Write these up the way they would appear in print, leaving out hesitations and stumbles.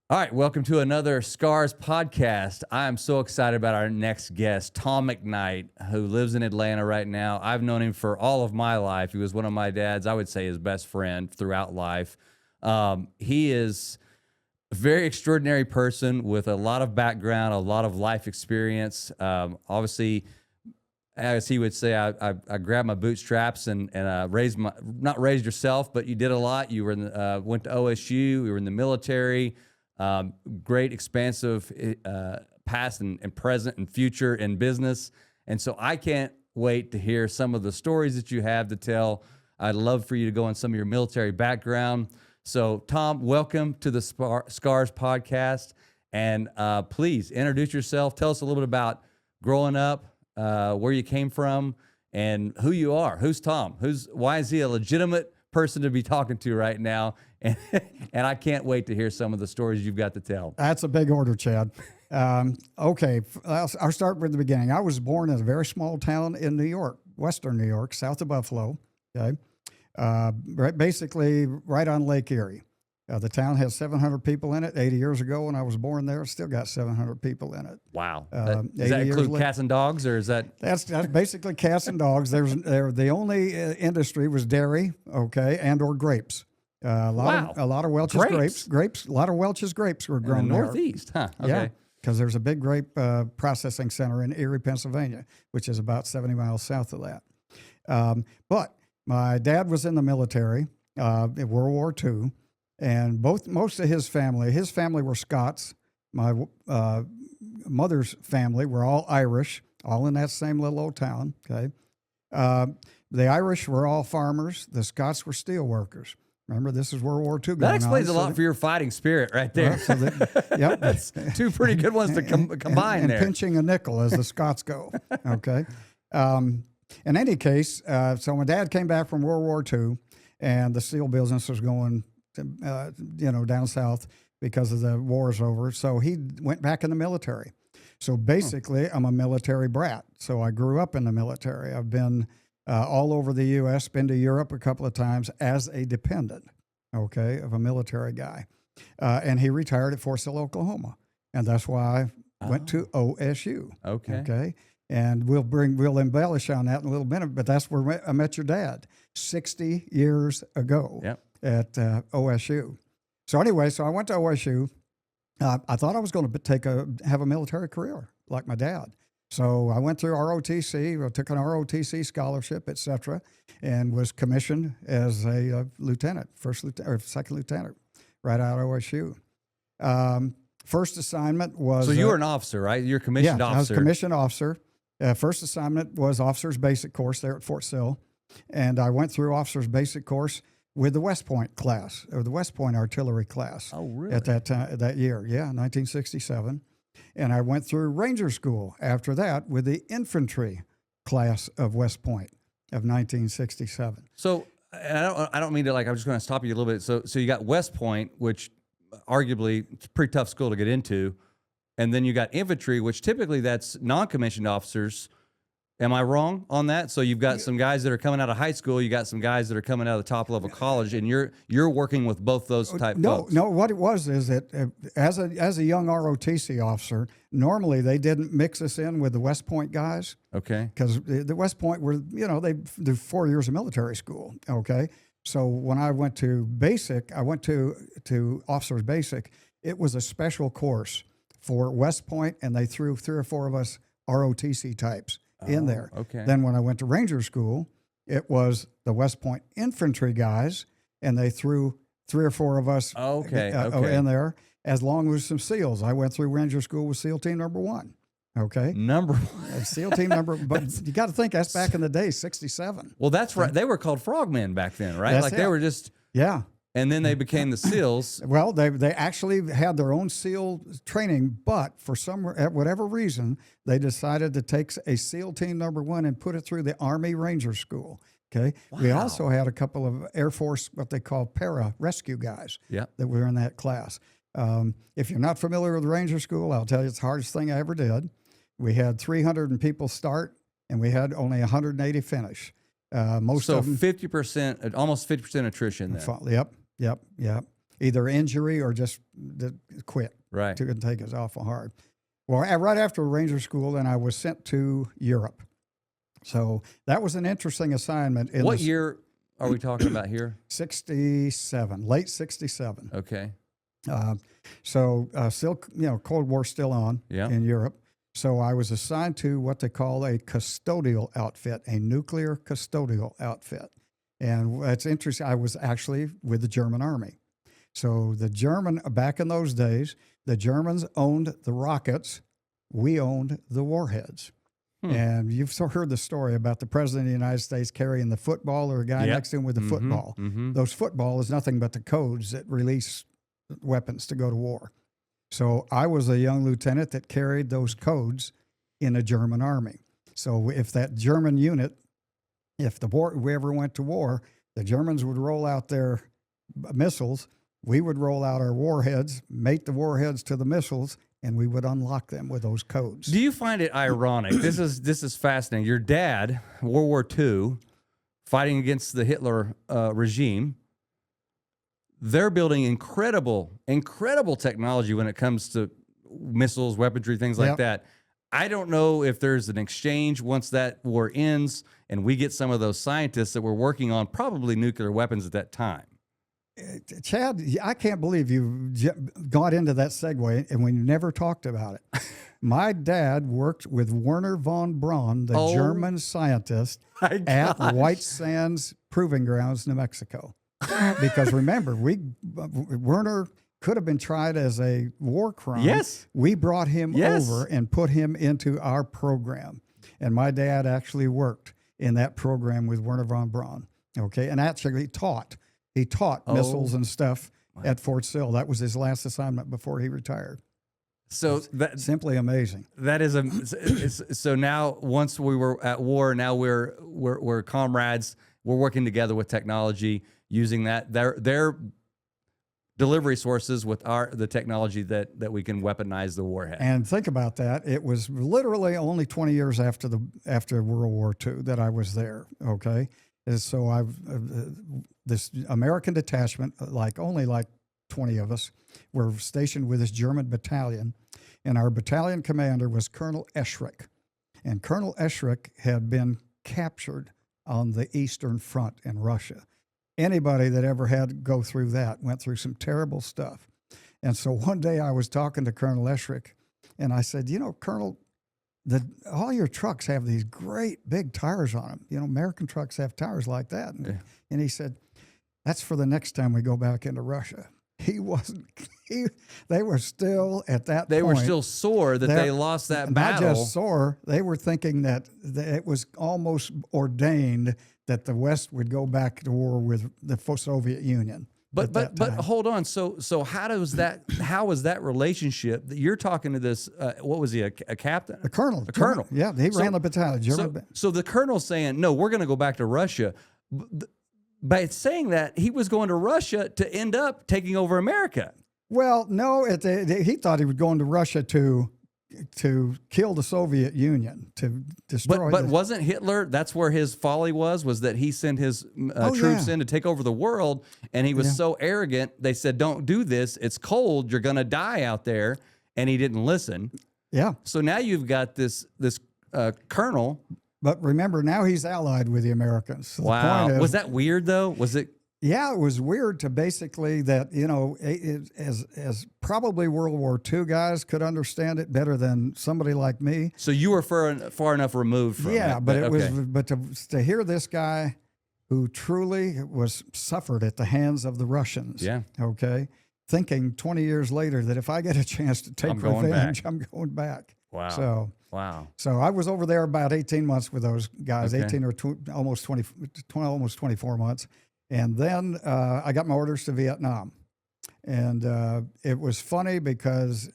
All right, welcome to another Scars podcast. I am so excited about our next guest, Tom McNeight, who lives in Atlanta right now. I've known him for all of my life. He was one of my dad's, I would say, his best friend throughout life. He is a very extraordinary person with a lot of background, a lot of life experience. Obviously, as he would say, I grabbed my bootstraps and raised my, not raised yourself, but you did a lot. You were in went to OSU. You were in the military. Great, expansive past and present and future in business. And so I can't wait to hear some of the stories that you have to tell. I'd love for you to go on some of your military background. So, Tom, welcome to the Scars podcast. And please introduce yourself. Tell us a little bit about growing up, where you came from, and who you are. Who's Tom? Why is he a legitimate person to be talking to right now? And I can't wait to hear some of the stories you've got to tell. That's a big order, Chad. Okay, I'll start with the beginning. I was born in a very small town in New York, western New York, south of Buffalo. Okay, basically right on Lake Erie. The town has 700 people in it. 80 years ago when I was born there, still got 700 people in it. Wow. Does that include cats and dogs, or is that? That's basically cats and dogs. The only industry was dairy, okay, and or grapes. A lot of Welch's grapes. A lot of Welch's grapes were grown in the there. Northeast, huh? Okay. Yeah, because there's a big grape processing center in Erie, Pennsylvania, which is about 70 miles south of that. But my dad was in the military in World War II, and most of his family were Scots. My mother's family were all Irish, all in that same little old town. Okay, the Irish were all farmers. The Scots were steel workers. Remember, this is World War II going on. That explains a lot for your fighting spirit right there. Yep. That's two pretty good ones to combine and there. Pinching a nickel, as the Scots go. Okay. In any case, so my dad came back from World War II, and the steel business was going, down south because of the war's over. So he went back in the military. So basically, I'm a military brat. So I grew up in the military. I've been all over the U.S., been to Europe a couple of times as a dependent, okay, of a military guy. And he retired at Fort Sill, Oklahoma. And that's why I went to OSU. Okay. And we'll embellish on that in a little minute, but that's where I met your dad 60 years ago at OSU. So anyway, I went to OSU. I thought I was going to have a military career like my dad. So I went through ROTC, I took an ROTC scholarship, et cetera, and was commissioned as a lieutenant, second lieutenant, right out of OSU. First assignment was... So you were an officer, right? You're a commissioned officer. I was a commissioned officer. First assignment was officer's basic course there at Fort Sill, and I went through officer's basic course with the West Point class, or the West Point artillery class. Oh, really? At that year, 1967. And I went through Ranger School after that with the infantry class of West Point of 1967. So I don't mean to, I'm just going to stop you a little bit. So you got West Point, which arguably it's a pretty tough school to get into. And then you got infantry, which typically that's non-commissioned officers. Am I wrong on that? So you've got some guys that are coming out of high school, you got some guys that are coming out of the top level college, and you're working with both those type folks. No, what it was is that as a young ROTC officer, normally they didn't mix us in with the West Point guys. Okay. Because the West Point were, they do 4 years of military school. Okay. So when I went to basic, I went to officer's basic. It was a special course for West Point, and they threw 3 or 4 of us ROTC types in there. Okay. Then when I went to Ranger School, it was the West Point infantry guys, and they threw 3 or 4 of us in there, as long as some SEALs. I went through Ranger School with SEAL Team number 1. Okay. Number 1. SEAL Team number, but you got to think that's back in the day, 67. Well, that's right. They were called frogmen back then, right? They were just... Yeah. And then they became the SEALs. Well, they actually had their own SEAL training, but for whatever reason, they decided to take a SEAL Team number 1 and put it through the Army Ranger School. Okay. Wow. We also had a couple of Air Force, what they call para-rescue guys that were in that class. If you're not familiar with Ranger School, I'll tell you it's the hardest thing I ever did. We had 300 people start, and we had only 180 finish. Most of them, 50%, almost 50% attrition then. Yep. either injury or just quit. Right. Couldn't take it awful hard. Well, right after Ranger School, then I was sent to Europe. So that was an interesting assignment. What year are we talking about here? 67, late 67. Okay. So still, Cold War still on in Europe. So I was assigned to what they call a custodial outfit, a nuclear custodial outfit. And it's interesting, I was actually with the German Army. So back in those days, the Germans owned the rockets. We owned the warheads. And you've heard the story about the President of the United States carrying the football or a guy next to him with the football. Those football is nothing but the codes that release weapons to go to war. So I was a young lieutenant that carried those codes in a German army. So if that German unit, if we ever went to war, the Germans would roll out their missiles, we would roll out our warheads, mate the warheads to the missiles, and we would unlock them with those codes. Do you find it ironic? This is fascinating. Your dad, World War II, fighting against the Hitler regime, they're building incredible technology when it comes to missiles, weaponry, things like that. I don't know if there's an exchange once that war ends and we get some of those scientists that were working on probably nuclear weapons at that time. Chad, I can't believe you got into that segue and we never talked about it. My dad worked with Werner von Braun, the German scientist, at White Sands Proving Grounds, New Mexico. Because remember, Werner could have been tried as a war crime. Yes. We brought him over and put him into our program. And my dad actually worked in that program with Werner von Braun. Okay. And actually taught. He taught missiles and stuff at Fort Sill. That was his last assignment before he retired. So that's simply amazing. That is so now once we were at war, now we're comrades. We're working together with technology, using their delivery sources with the technology that we can weaponize the warhead. And think about that. It was literally only 20 years after World War II that I was there. Okay. And so this American detachment, only 20 of us, were stationed with this German battalion, and our battalion commander was Colonel Eschrich. And Colonel Eschrich had been captured on the Eastern Front in Russia. Anybody that ever had to go through that went through some terrible stuff. And so one day I was talking to Colonel Eschrich, and I said, Colonel, all your trucks have these great big tires on them. American trucks have tires like that. And he said, that's for the next time we go back into Russia. He wasn't. They were still at that point. They were still sore that they lost that battle. Not just sore. They were thinking that it was almost ordained that the West would go back to war with the Soviet Union. But hold on. So how was that relationship that you're talking to this? What was he? A captain? A colonel. A colonel. Yeah, he ran the battalion. So the colonel's saying, no, we're going to go back to Russia. By saying that, he was going to Russia to end up taking over America. Well, no, he thought he was going to Russia to kill the Soviet Union, to destroy. But wasn't Hitler? That's where his folly was that he sent his troops in to take over the world, and he was so arrogant. They said, "Don't do this. It's cold. You're going to die out there," and he didn't listen. Yeah. So now you've got this colonel. But remember, now he's allied with the Americans. So wow. the point is, was that weird though? Was it? Yeah, it was weird to basically that, as probably World War II guys could understand it better than somebody like me. So you were far enough removed from it. Yeah, but to hear this guy who truly suffered at the hands of the Russians. Yeah. Okay. Thinking 20 years later that if I get a chance to take revenge, I'm going back. Wow. So I was over there about 18 months with those guys, 18 or almost 24 months. And then I got my orders to Vietnam. And it was funny because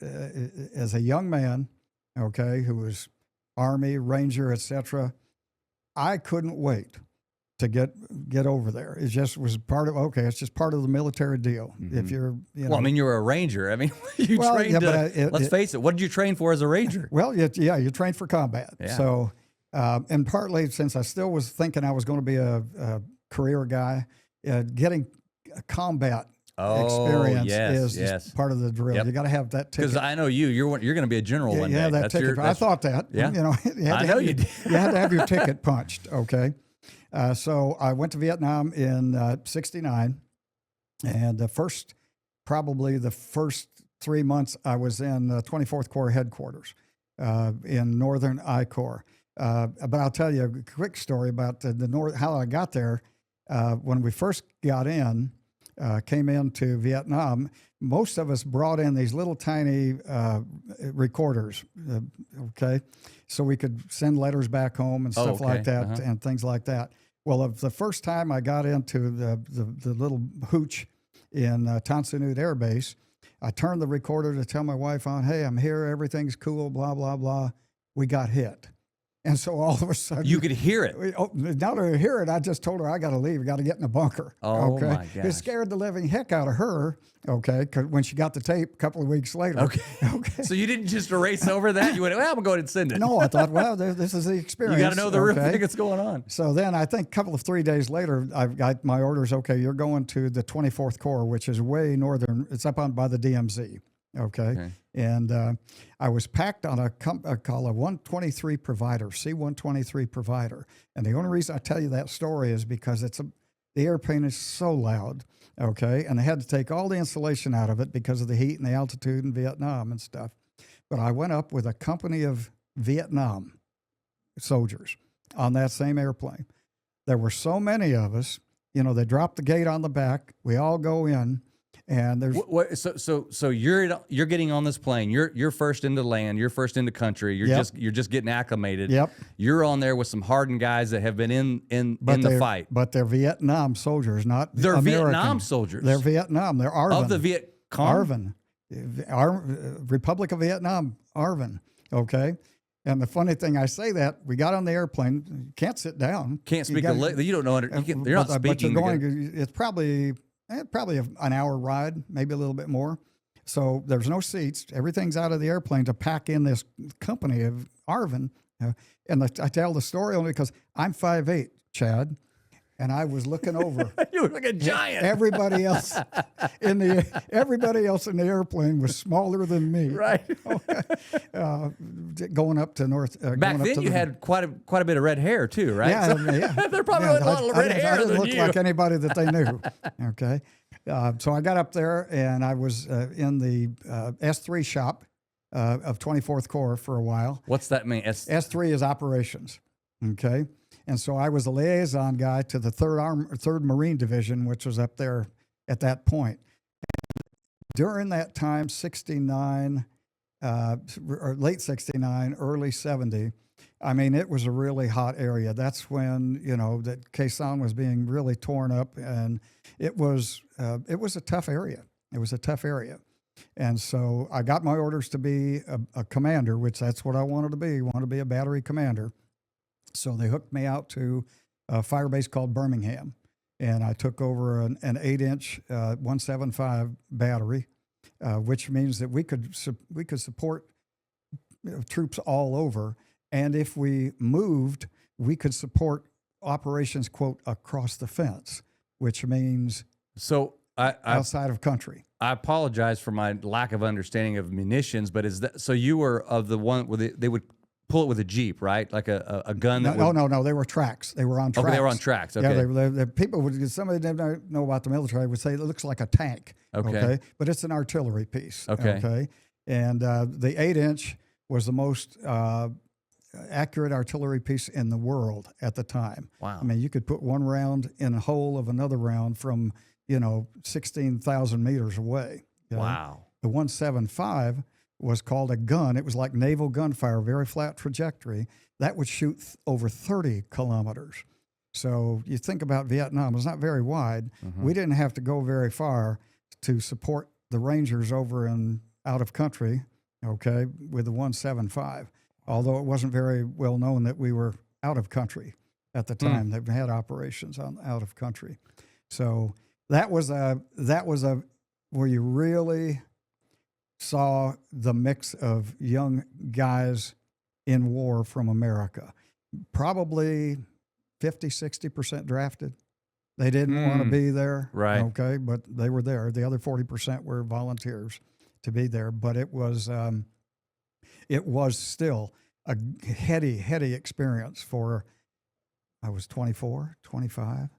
as a young man, who was Army, Ranger, etc., I couldn't wait to get over there. It just was part of, it's just part of the military deal. Mm-hmm. If you're, well, I mean, you're a Ranger. I mean, you trained let's face it. What did you train for as a Ranger? Well, you trained for combat. Yeah. So, and partly since I still was thinking I was going to be a career guy, getting combat experience is yes. just part of the drill. Yep. You got to have that ticket. Because I know you're going to be a general one day. Yeah, that ticket. I thought that. Yeah. You know, I know you did. You had to have your ticket punched. Okay. So I went to Vietnam in '69, and probably the first 3 months I was in 24th Corps headquarters in Northern I Corps. But I'll tell you a quick story about the North, how I got there. When we first got in, came into Vietnam, most of us brought in these little tiny recorders, okay? So we could send letters back home and stuff like that and things like that. Well, the first time I got into the little hooch in Tan Son Nhut Air Base, I turned the recorder to tell my wife on, hey, I'm here, everything's cool, blah, blah, blah. We got hit. And so all of a sudden, you could hear it. Now to hear it, I just told her I got to leave. I got to get in the bunker. Oh okay? my gosh! It scared the living heck out of her. Okay, 'cause when she got the tape a couple of weeks later. Okay. So you didn't just erase over that. You went, well, I'm gonna go ahead and send it. No, I thought, well, this is the experience. You got to know the real thing that's going on. So then I think a couple of 3 days later, I've got my orders. Okay, you're going to the 24th Corps, which is way northern. It's up on by the DMZ. Okay. And I was packed on a 123 provider, C-123 provider. And the only reason I tell you that story is because the airplane is so loud, okay? And they had to take all the insulation out of it because of the heat and the altitude in Vietnam and stuff. But I went up with a company of Vietnam soldiers on that same airplane. There were so many of us, you know, they dropped the gate on the back. We all go in. And there's so you're getting on this plane. You're first into land. You're first into country. You're just getting acclimated. Yep. You're on there with some hardened guys that have been in the fight. But they're Vietnam soldiers, not they're American. Vietnam soldiers. They're Vietnam. They're ARVN. Of the Viet Cong? ARVN. Republic of Vietnam. ARVN. Okay. And the funny thing, I say that we got on the airplane. You can't sit down. Can't speak a lick. You don't know. You're not speaking. But you're going. It's probably an hour ride, maybe a little bit more. So there's no seats. Everything's out of the airplane to pack in this company of ARVN. And I tell the story only because I'm 5'8", Chad, and I was looking over. You look like a giant. Everybody else in the airplane was smaller than me. Right. Going up to north. Back then, you had quite a bit of red hair too, right? Yeah, yeah. They're probably a lot of red hair I didn't than look you. like anybody that they knew. Okay. So I got up there and I was in the S3 shop of 24th Corps for a while. What's that mean? S3 is operations. Okay. And so I was a liaison guy to the 3rd Marine Division, which was up there at that point. During that time, 69, or late 69, early 70, I mean, it was a really hot area. That's when, you know, that Khe Sanh was being really torn up, and it was a tough area. It was a tough area. And so I got my orders to be a commander, which that's what I wanted to be. I wanted to be a battery commander. So they hooked me out to a fire base called Birmingham, and I took over an 8-inch 175 battery, which means that we could support troops all over, and if we moved, we could support operations, quote, across the fence, which means outside of country. I apologize for my lack of understanding of munitions, but so you were of the one where they would pull it with a Jeep, right? Like a gun? No. They were tracks. They were on tracks. Okay, they were on tracks. Okay. Yeah, people would, somebody didn't know about the military would say it looks like a tank. Okay. But it's an artillery piece. Okay. And the 8-inch was the most accurate artillery piece in the world at the time. Wow. I mean, you could put one round in a hole of another round from, 16,000 meters away. Wow. The 175 was called a gun. It was like naval gunfire, very flat trajectory. That would shoot over 30 kilometers. So you think about Vietnam, it's not very wide. Mm-hmm. We didn't have to go very far to support the Rangers over in out of country, okay, with the 175. Although it wasn't very well known that we were out of country at the time. They had operations out of country. So that was where you really saw the mix of young guys in war from America. Probably 50, 60% drafted. They didn't want to be there. Right. Okay, but they were there. The other 40% were volunteers to be there. But it was still a heady experience for, I was 24, 25,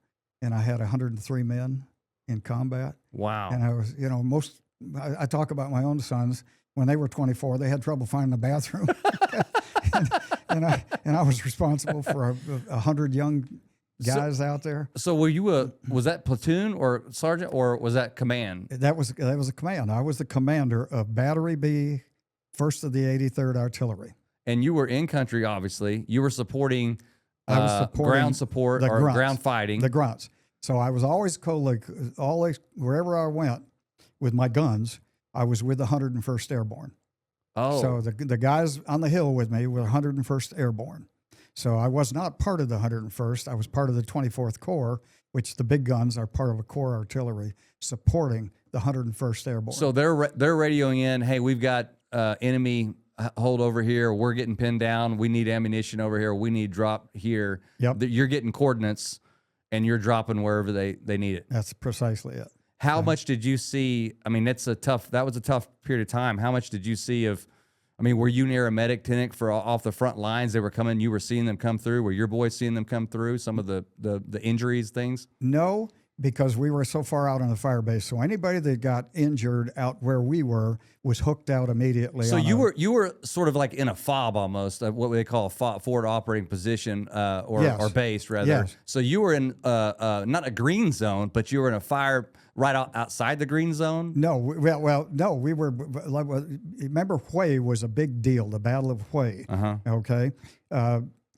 and I had 103 men in combat. Wow. And I was, I talk about my own sons. When they were 24, they had trouble finding a bathroom. and I was responsible for 100 young guys out there. So were you was that platoon or sergeant, or was that command? That was a command. I was the commander of Battery B, 1st of the 83rd Artillery. And you were in country, obviously. You were supporting, I was supporting ground support or grunts, ground fighting. the grunts. So I was always always wherever I went with my guns, I was with the 101st Airborne. Oh. So the guys on the hill with me were 101st Airborne. So I was not part of the 101st. I was part of the 24th Corps, which the big guns are part of a Corps artillery supporting the 101st Airborne. So they're radioing in, hey, we've got enemy hold over here. We're getting pinned down. We need ammunition over here. We need drop here. Yep. You're getting coordinates, and you're dropping wherever they need it. That's precisely it. How much did you see? I mean, that was a tough period of time. How much did you see of, I mean, were you near a medic clinic for off the front lines? They were coming, you were seeing them come through? Were your boys seeing them come through, some of the injuries, things? No, because we were so far out on the fire base. So anybody that got injured out where we were was hooked out immediately. So you were sort of like in a FOB almost, what they call a forward operating position or base, rather. Yes. So you were in not a green zone, but you were in a fire right outside the green zone? No, no, we were, remember Hue was a big deal, the Battle of Hue, okay,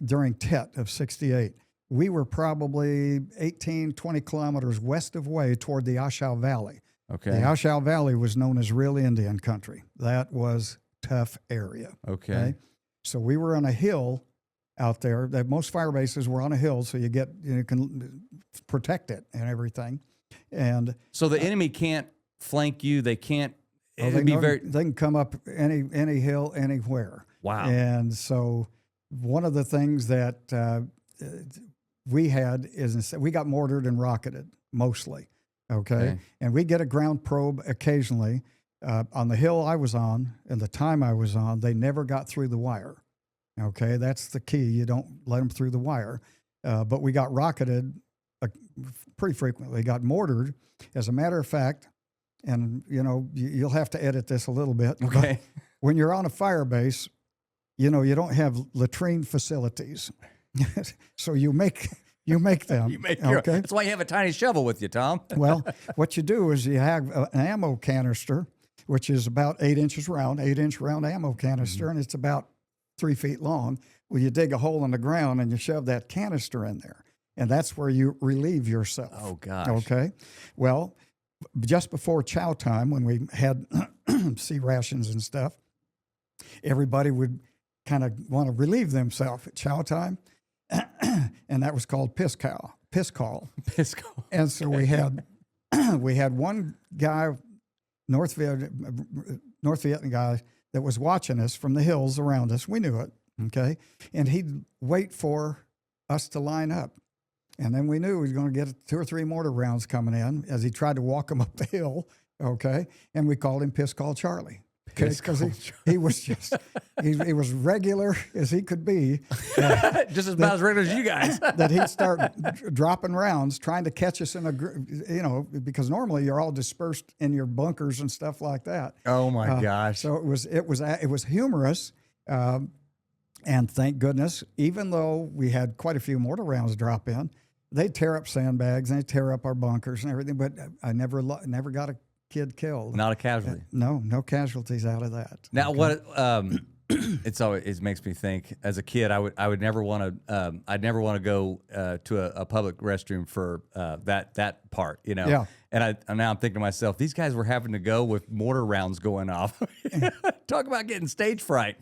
during Tet of 68. We were probably 18, 20 kilometers west of Hue toward the Ashau Valley. Okay. The Ashau Valley was known as real Indian country. That was tough area. Okay. So we were on a hill out there. Most fire bases were on a hill, so you can protect it and everything. And so the enemy can't flank you. They can't. They can come up any hill anywhere. Wow. And so one of the things that we had is we got mortared and rocketed mostly. Okay. And we get a ground probe occasionally. On the hill I was on and the time I was on, they never got through the wire. Okay. That's the key. You don't let them through the wire. But we got rocketed pretty frequently, got mortared. As a matter of fact, and you'll have to edit this a little bit. Okay. When you're on a fire base, you don't have latrine facilities. So you make them. Okay. That's why you have a tiny shovel with you, Tom. Well, what you do is you have an ammo canister, which is about 8 inches round, 8-inch round ammo canister, and it's about 3 feet long. Well, you dig a hole in the ground and you shove that canister in there. And that's where you relieve yourself. Oh, gosh. Okay. Well, just before chow time, when we had sea rations and stuff, everybody would kind of want to relieve themselves at chow time. And that was called piss call. And so we had one guy, North Vietnam guy, that was watching us from the hills around us. We knew it, okay? And he'd wait for us to line up. And then we knew he was going to get 2 or 3 mortar rounds coming in as he tried to walk them up the hill, okay? And we called him Piss Call Charlie. Because he was just, he was regular as he could be. Just about as regular as you guys. That he'd start dropping rounds, trying to catch us in because normally you're all dispersed in your bunkers and stuff like that. Oh my gosh. So it was humorous. And thank goodness, even though we had quite a few mortar rounds drop in, they'd tear up sandbags and they'd tear up our bunkers and everything. But I never got a kid killed. Not a casualty. No casualties out of that. Now, what it makes me think. As a kid, I would never want to. I'd never want to go to a public restroom for that part. Yeah. And now I'm thinking to myself, these guys were having to go with mortar rounds going off. Talk about getting stage fright.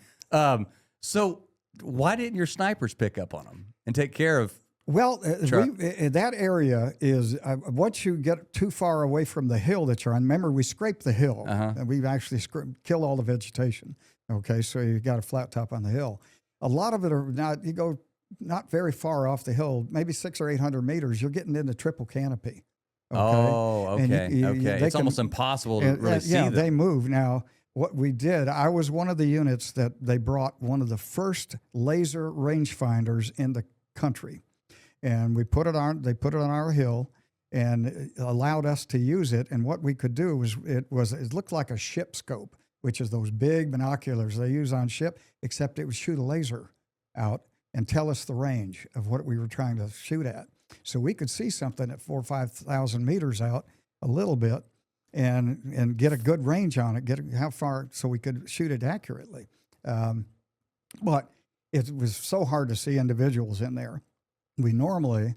So why didn't your snipers pick up on them and take care of? Well, that area is, once you get too far away from the hill that you're on, remember we scraped the hill, and we've actually killed all the vegetation, okay, so you got a flat top on the hill. A lot of it are not, you go not very far off the hill, maybe 600 or 800 meters, you're getting into triple canopy. Okay? Oh, And okay, okay. they It's can- almost impossible to really see yeah, them. they move. Now, what we did, I was one of the units that they brought one of the first laser rangefinders in the country. And we put it on, they put it on our hill and it allowed us to use it. And what we could do was, it looked like a ship scope, which is those big binoculars they use on ship, except it would shoot a laser out and tell us the range of what we were trying to shoot at. So we could see something at 4,000 or 5,000 meters out a little bit and get a good range on it, how far, so we could shoot it accurately. But it was so hard to see individuals in there. We normally,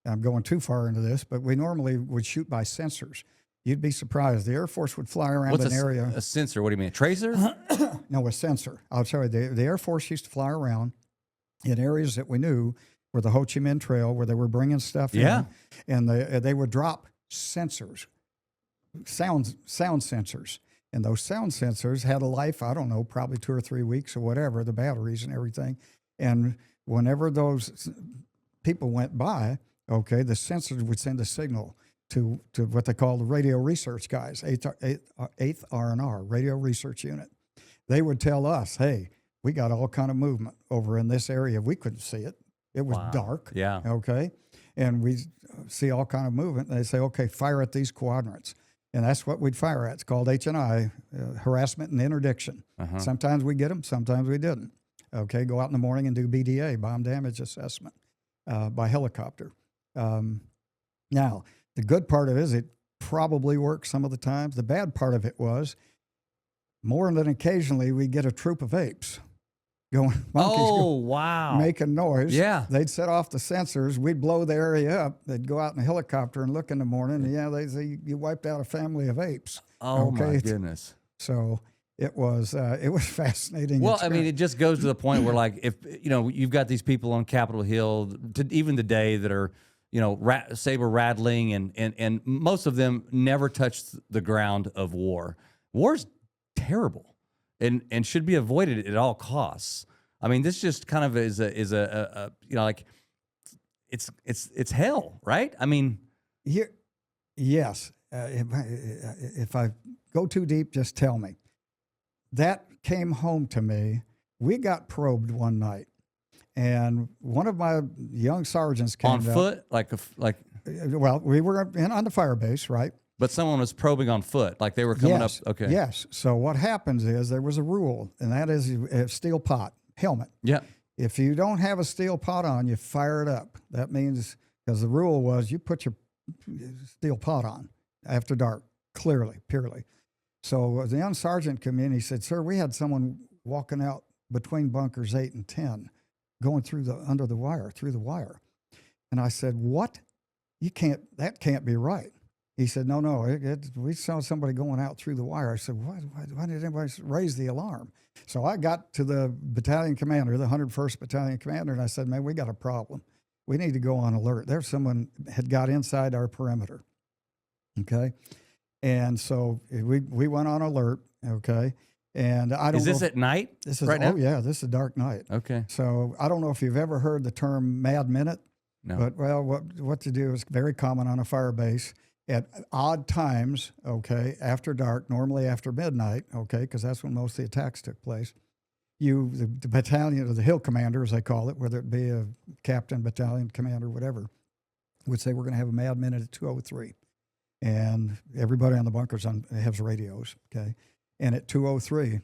I'm going too far into this, but we normally would shoot by sensors. You'd be surprised. The Air Force would fly around What's an area. a sensor? What do you mean, a tracer? No, a sensor. I'll tell you, the Air Force used to fly around in areas that we knew were the Ho Chi Minh Trail, where they were bringing stuff in, and they would drop sensors, sound sensors. And those sound sensors had a life, I don't know, probably 2 or 3 weeks or whatever, the batteries and everything. And whenever those people went by, okay, the sensors would send a signal to what they call the radio research guys, 8th R&R, Radio Research Unit. They would tell us, hey, we got all kind of movement over in this area. We couldn't see it. It was dark. Yeah. Okay. And we see all kind of movement. And they say, okay, fire at these quadrants. And that's what we'd fire at. It's called H&I, harassment and interdiction. Sometimes we get them, sometimes we didn't. Okay, go out in the morning and do BDA, bomb damage assessment, by helicopter. Now, the good part of it is it probably works some of the times. The bad part of it was more than occasionally we get a troop of apes monkeys wow. making noise. Yeah. They'd set off the sensors. We'd blow the area up. They'd go out in a helicopter and look in the morning. And they say, you wiped out a family of apes. Oh, my goodness. So it was fascinating. Well, I mean, it just goes to the point where, like, if, you've got these people on Capitol Hill, even today, that are, saber rattling, and most of them never touch the ground of war. War's terrible. And should be avoided at all costs. I mean, this just kind of is a like it's hell, right? I mean, here, yes. If I go too deep, just tell me. That came home to me. We got probed one night, and one of my young sergeants came on foot, like. Well, we were on the fire base, right? But someone was probing on foot, like they were coming up. Okay. Yes. So what happens is there was a rule, and that is a steel pot, helmet. Yeah. If you don't have a steel pot on, you fire it up. That means, because the rule was you put your steel pot on after dark, clearly, purely. So the young sergeant came in, he said, sir, we had someone walking out between bunkers 8 and 10, going through through the wire. And I said, what? That can't be right. He said, no, we saw somebody going out through the wire. I said, why did anybody raise the alarm? So I got to the battalion commander, the 101st Battalion commander, and I said, man, we got a problem. We need to go on alert. There's someone had got inside our perimeter, okay? And so we went on alert, okay? And I don't know. Is this at night? This is right now? Oh, yeah, this is a dark night. Okay. So I don't know if you've ever heard the term mad minute. No. But, well, what to do is very common on a fire base. At odd times, okay, after dark, normally after midnight, okay, because that's when most of the attacks took place, the battalion, or the hill commander, as they call it, whether it be a captain, battalion commander, whatever, would say, we're going to have a mad minute at 2:03. And everybody on the bunkers has radios, okay? And at 2:03,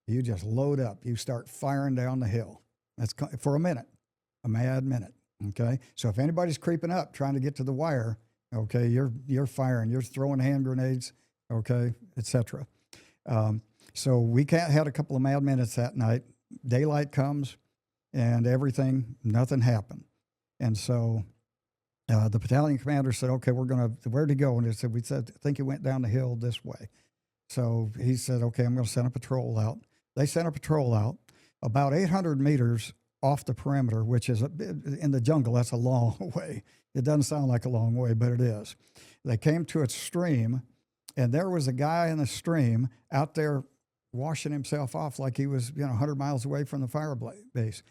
you just load up. You start firing down the hill. That's for a minute, a mad minute, okay? So if anybody's creeping up, trying to get to the wire, okay, you're firing, you're throwing hand grenades, okay, etc. So we had a couple of mad minutes that night. Daylight comes, and nothing happened. And so the battalion commander said, okay, where'd he go? And we said, I think he went down the hill this way. So he said, okay, I'm going to send a patrol out. They sent a patrol out about 800 meters off the perimeter, which is in the jungle. That's a long way. It doesn't sound like a long way, but it is. They came to a stream, and there was a guy in the stream out there washing himself off like he was 100 miles away from the fire base.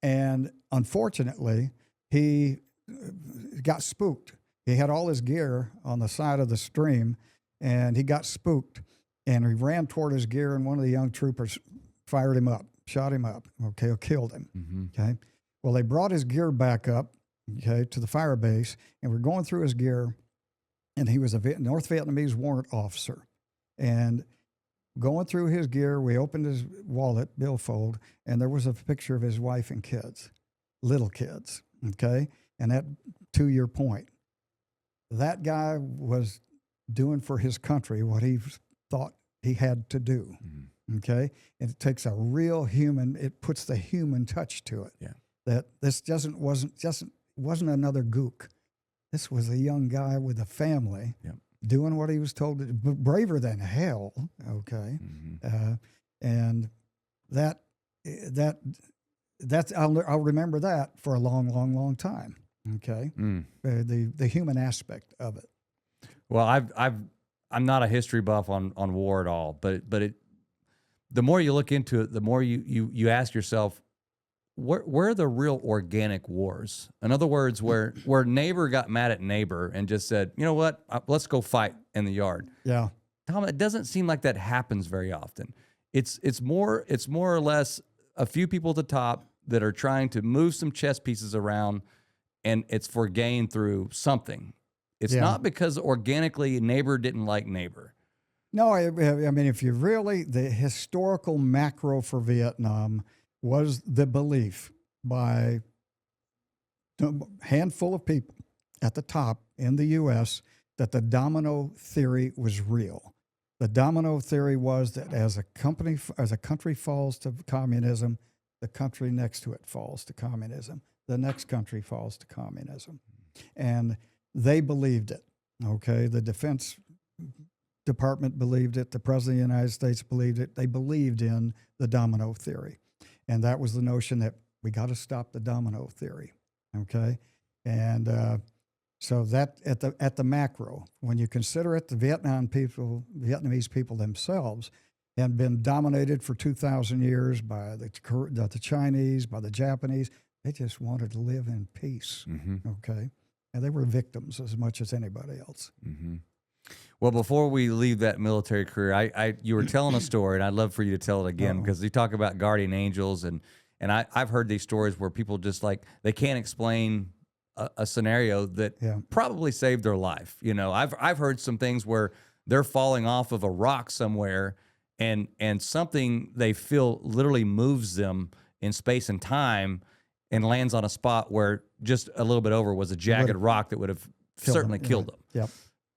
And unfortunately, he got spooked. He had all his gear on the side of the stream, and he got spooked. And he ran toward his gear, and one of the young troopers fired him up, shot him up, okay, or killed him. Okay. Well, they brought his gear back up, okay, to the fire base, and we're going through his gear, and he was a North Vietnamese warrant officer. And going through his gear, we opened his wallet, billfold, and there was a picture of his wife and kids, little kids, okay? And that, to your point, that guy was doing for his country what he thought he had to do, okay? And it takes a real human, it puts the human touch to it. Yeah. That this wasn't another gook. This was a young guy with a family. Yep. Doing what he was told to do, braver than hell, okay? And that's I'll remember that for a long time, okay? The human aspect of it. Well, I'm not a history buff on war at all, but the more you look into it, the more you ask yourself, where are the real organic wars? In other words, where neighbor got mad at neighbor and just said, you know what, let's go fight in the yard. Yeah, Tom, it doesn't seem like that happens very often. It's more or less a few people at the top that are trying to move some chess pieces around, and it's for gain through something. It's not because organically neighbor didn't like neighbor. No, I mean, if you really, the historical macro for Vietnam was the belief by a handful of people at the top in the U.S. that the domino theory was real. The domino theory was that as a country falls to communism, the country next to it falls to communism. The next country falls to communism. And they believed it, okay? The Defense Department believed it. The President of the United States believed it. They believed in the domino theory. And that was the notion that we got to stop the domino theory, okay? And so that at the macro, when you consider it, the Vietnamese people themselves had been dominated for 2,000 years by the Chinese, by the Japanese. They just wanted to live in peace, okay? And they were victims as much as anybody else. Well, before we leave that military career, you were telling a story, and I'd love for you to tell it again, because you talk about guardian angels, and I've heard these stories where people just they can't explain a scenario that probably saved their life. You know, I've heard some things where they're falling off of a rock somewhere, and something they feel literally moves them in space and time, and lands on a spot where just a little bit over was a jagged rock that would have certainly killed them. Yep.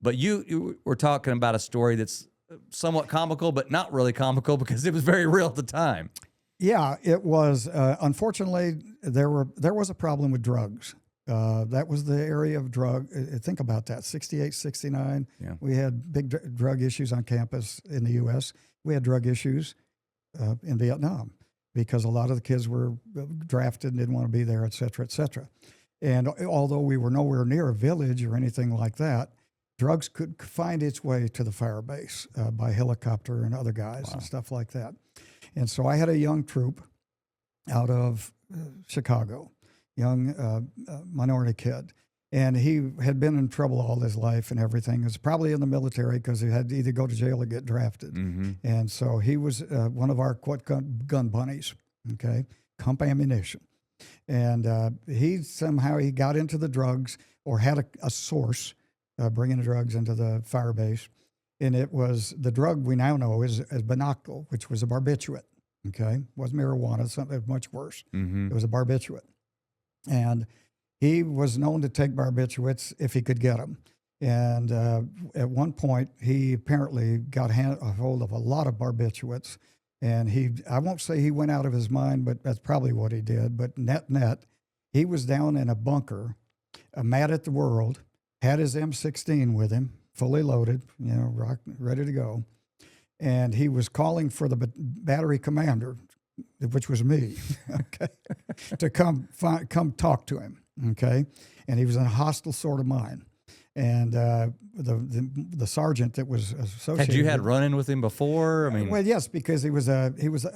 But you were talking about a story that's somewhat comical, but not really comical because it was very real at the time. Yeah, it was. Unfortunately, there was a problem with drugs. That was the area of drug. Think about that. 68, 69. Yeah. We had big drug issues on campus in the U.S. We had drug issues in Vietnam because a lot of the kids were drafted and didn't want to be there, et cetera, et cetera. And although we were nowhere near a village or anything like that, drugs could find its way to the fire base by helicopter and other guys and stuff like that. And so I had a young troop out of Chicago, young minority kid. And he had been in trouble all his life and everything. He was probably in the military because he had to either go to jail or get drafted. And so he was one of our gun bunnies, okay, Comp Ammunition. And he got into the drugs or had a source bringing the drugs into the fire base. And it was the drug we now know as Binocle, which was a barbiturate, okay? It wasn't marijuana, something much worse. It was a barbiturate. And he was known to take barbiturates if he could get them. And at one point, he apparently got a hold of a lot of barbiturates. And I won't say he went out of his mind, but that's probably what he did. But net, he was down in a bunker, mad at the world, had his M16 with him, fully loaded, ready to go. And he was calling for the battery commander, which was me, okay, to come talk to him, okay? And he was in a hostile sort of mind. And the sergeant that was associated. Had you had run-in with him before? I mean, well, yes, because he was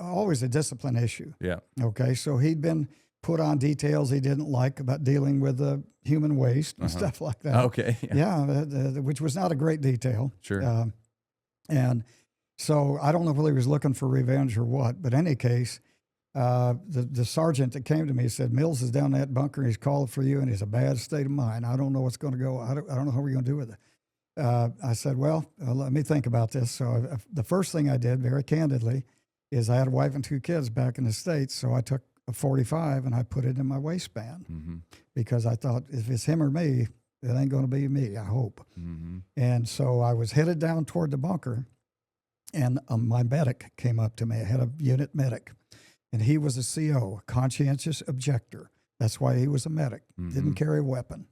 always a discipline issue. Yeah. Okay, so he'd been put on details he didn't like about dealing with human waste and stuff like that. Okay. Yeah, which was not a great detail. Sure. And so I don't know whether he was looking for revenge or what, but in any case, the sergeant that came to me said, Mills is down in that bunker, and he's called for you, and he's a bad state of mind. I don't know what's going to go. I don't know how we're going to do with it. I said, well, let me think about this. So the first thing I did, very candidly, is I had a wife and 2 kids back in the States, so I took a 45 and I put it in my waistband because I thought, if it's him or me, it ain't going to be me, I hope. And so I was headed down toward the bunker, and my medic came up to me, I had a unit medic, and he was a CO, a conscientious objector. That's why he was a medic, didn't carry a weapon.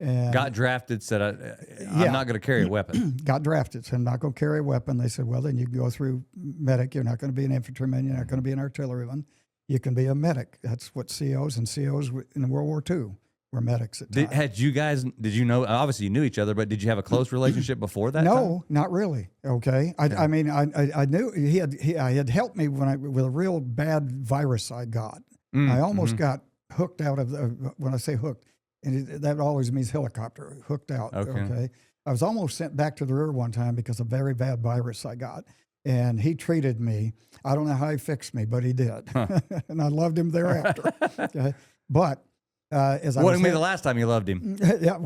And got drafted, said, I'm not going to carry a weapon. Got drafted, said, I'm not going to carry a weapon. They said, well, then you can go through medic. You're not going to be an infantryman. You're not going to be an artilleryman. You can be a medic. That's what COs in World War II were medics at times. Did you know, obviously you knew each other, but did you have a close relationship before that? No, not really. Okay. I mean, I knew he had helped me with a real bad virus I got. I almost got hooked out of when I say hooked, and that always means helicopter, hooked out. Okay. I was almost sent back to the rear one time because of a very bad virus I got. And he treated me. I don't know how he fixed me, but he did. And I loved him thereafter. Okay. But as I what was the last time you loved him? Yeah,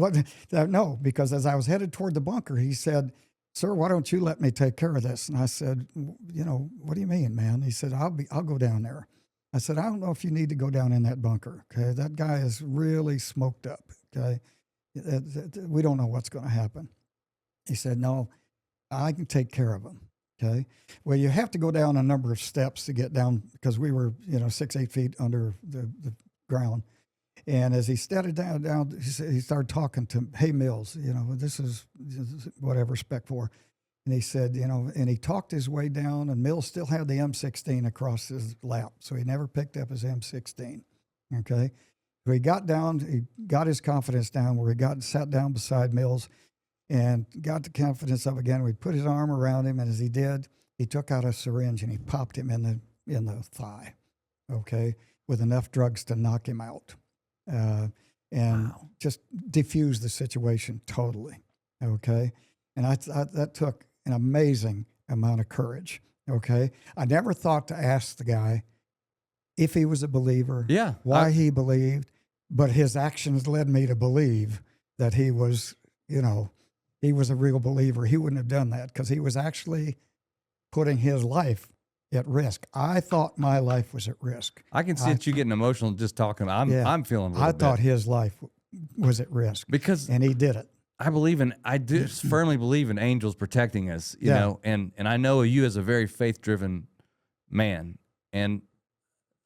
no, because as I was headed toward the bunker, he said, sir, why don't you let me take care of this? And I said, what do you mean, man? He said, I'll go down there. I said, I don't know if you need to go down in that bunker. Okay. That guy is really smoked up. Okay. We don't know what's going to happen. He said, no, I can take care of him. Okay. Well, you have to go down a number of steps to get down because we were, 6-8 feet under the ground. And as he started down, he started talking to, hey, Mills, this is whatever, spec 4. And he said, and he talked his way down, and Mills still had the M16 across his lap. So he never picked up his M16. Okay. So he got down, he got his confidence down where he sat down beside Mills and got the confidence up again. We put his arm around him, and as he did, he took out a syringe and he popped him in the thigh, okay, with enough drugs to knock him out. And just diffuse the situation totally, okay? And that took an amazing amount of courage, okay? I never thought to ask the guy if he was a believer, why he believed, but his actions led me to believe that he was, he was a real believer. He wouldn't have done that because he was actually putting his life at risk. I thought my life was at risk. I can see that you getting emotional just talking about it. I'm feeling a little bit. I thought his life was at risk and he did it. I do firmly believe in angels protecting us, you know, and I know you as a very faith-driven man. And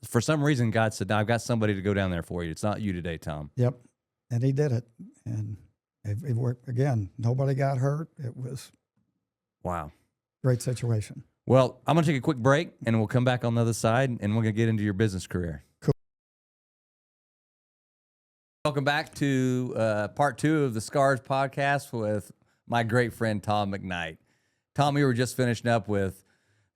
for some reason, God said, I've got somebody to go down there for you. It's not you today, Tom. Yep. And he did it. And it worked. Again, nobody got hurt. It was great situation. Well, I'm going to take a quick break, and we'll come back on the other side, and we're going to get into your business career. Cool. Welcome back to part 2 of the Scars podcast with my great friend, Tom McKnight. Tom, we were just finishing up with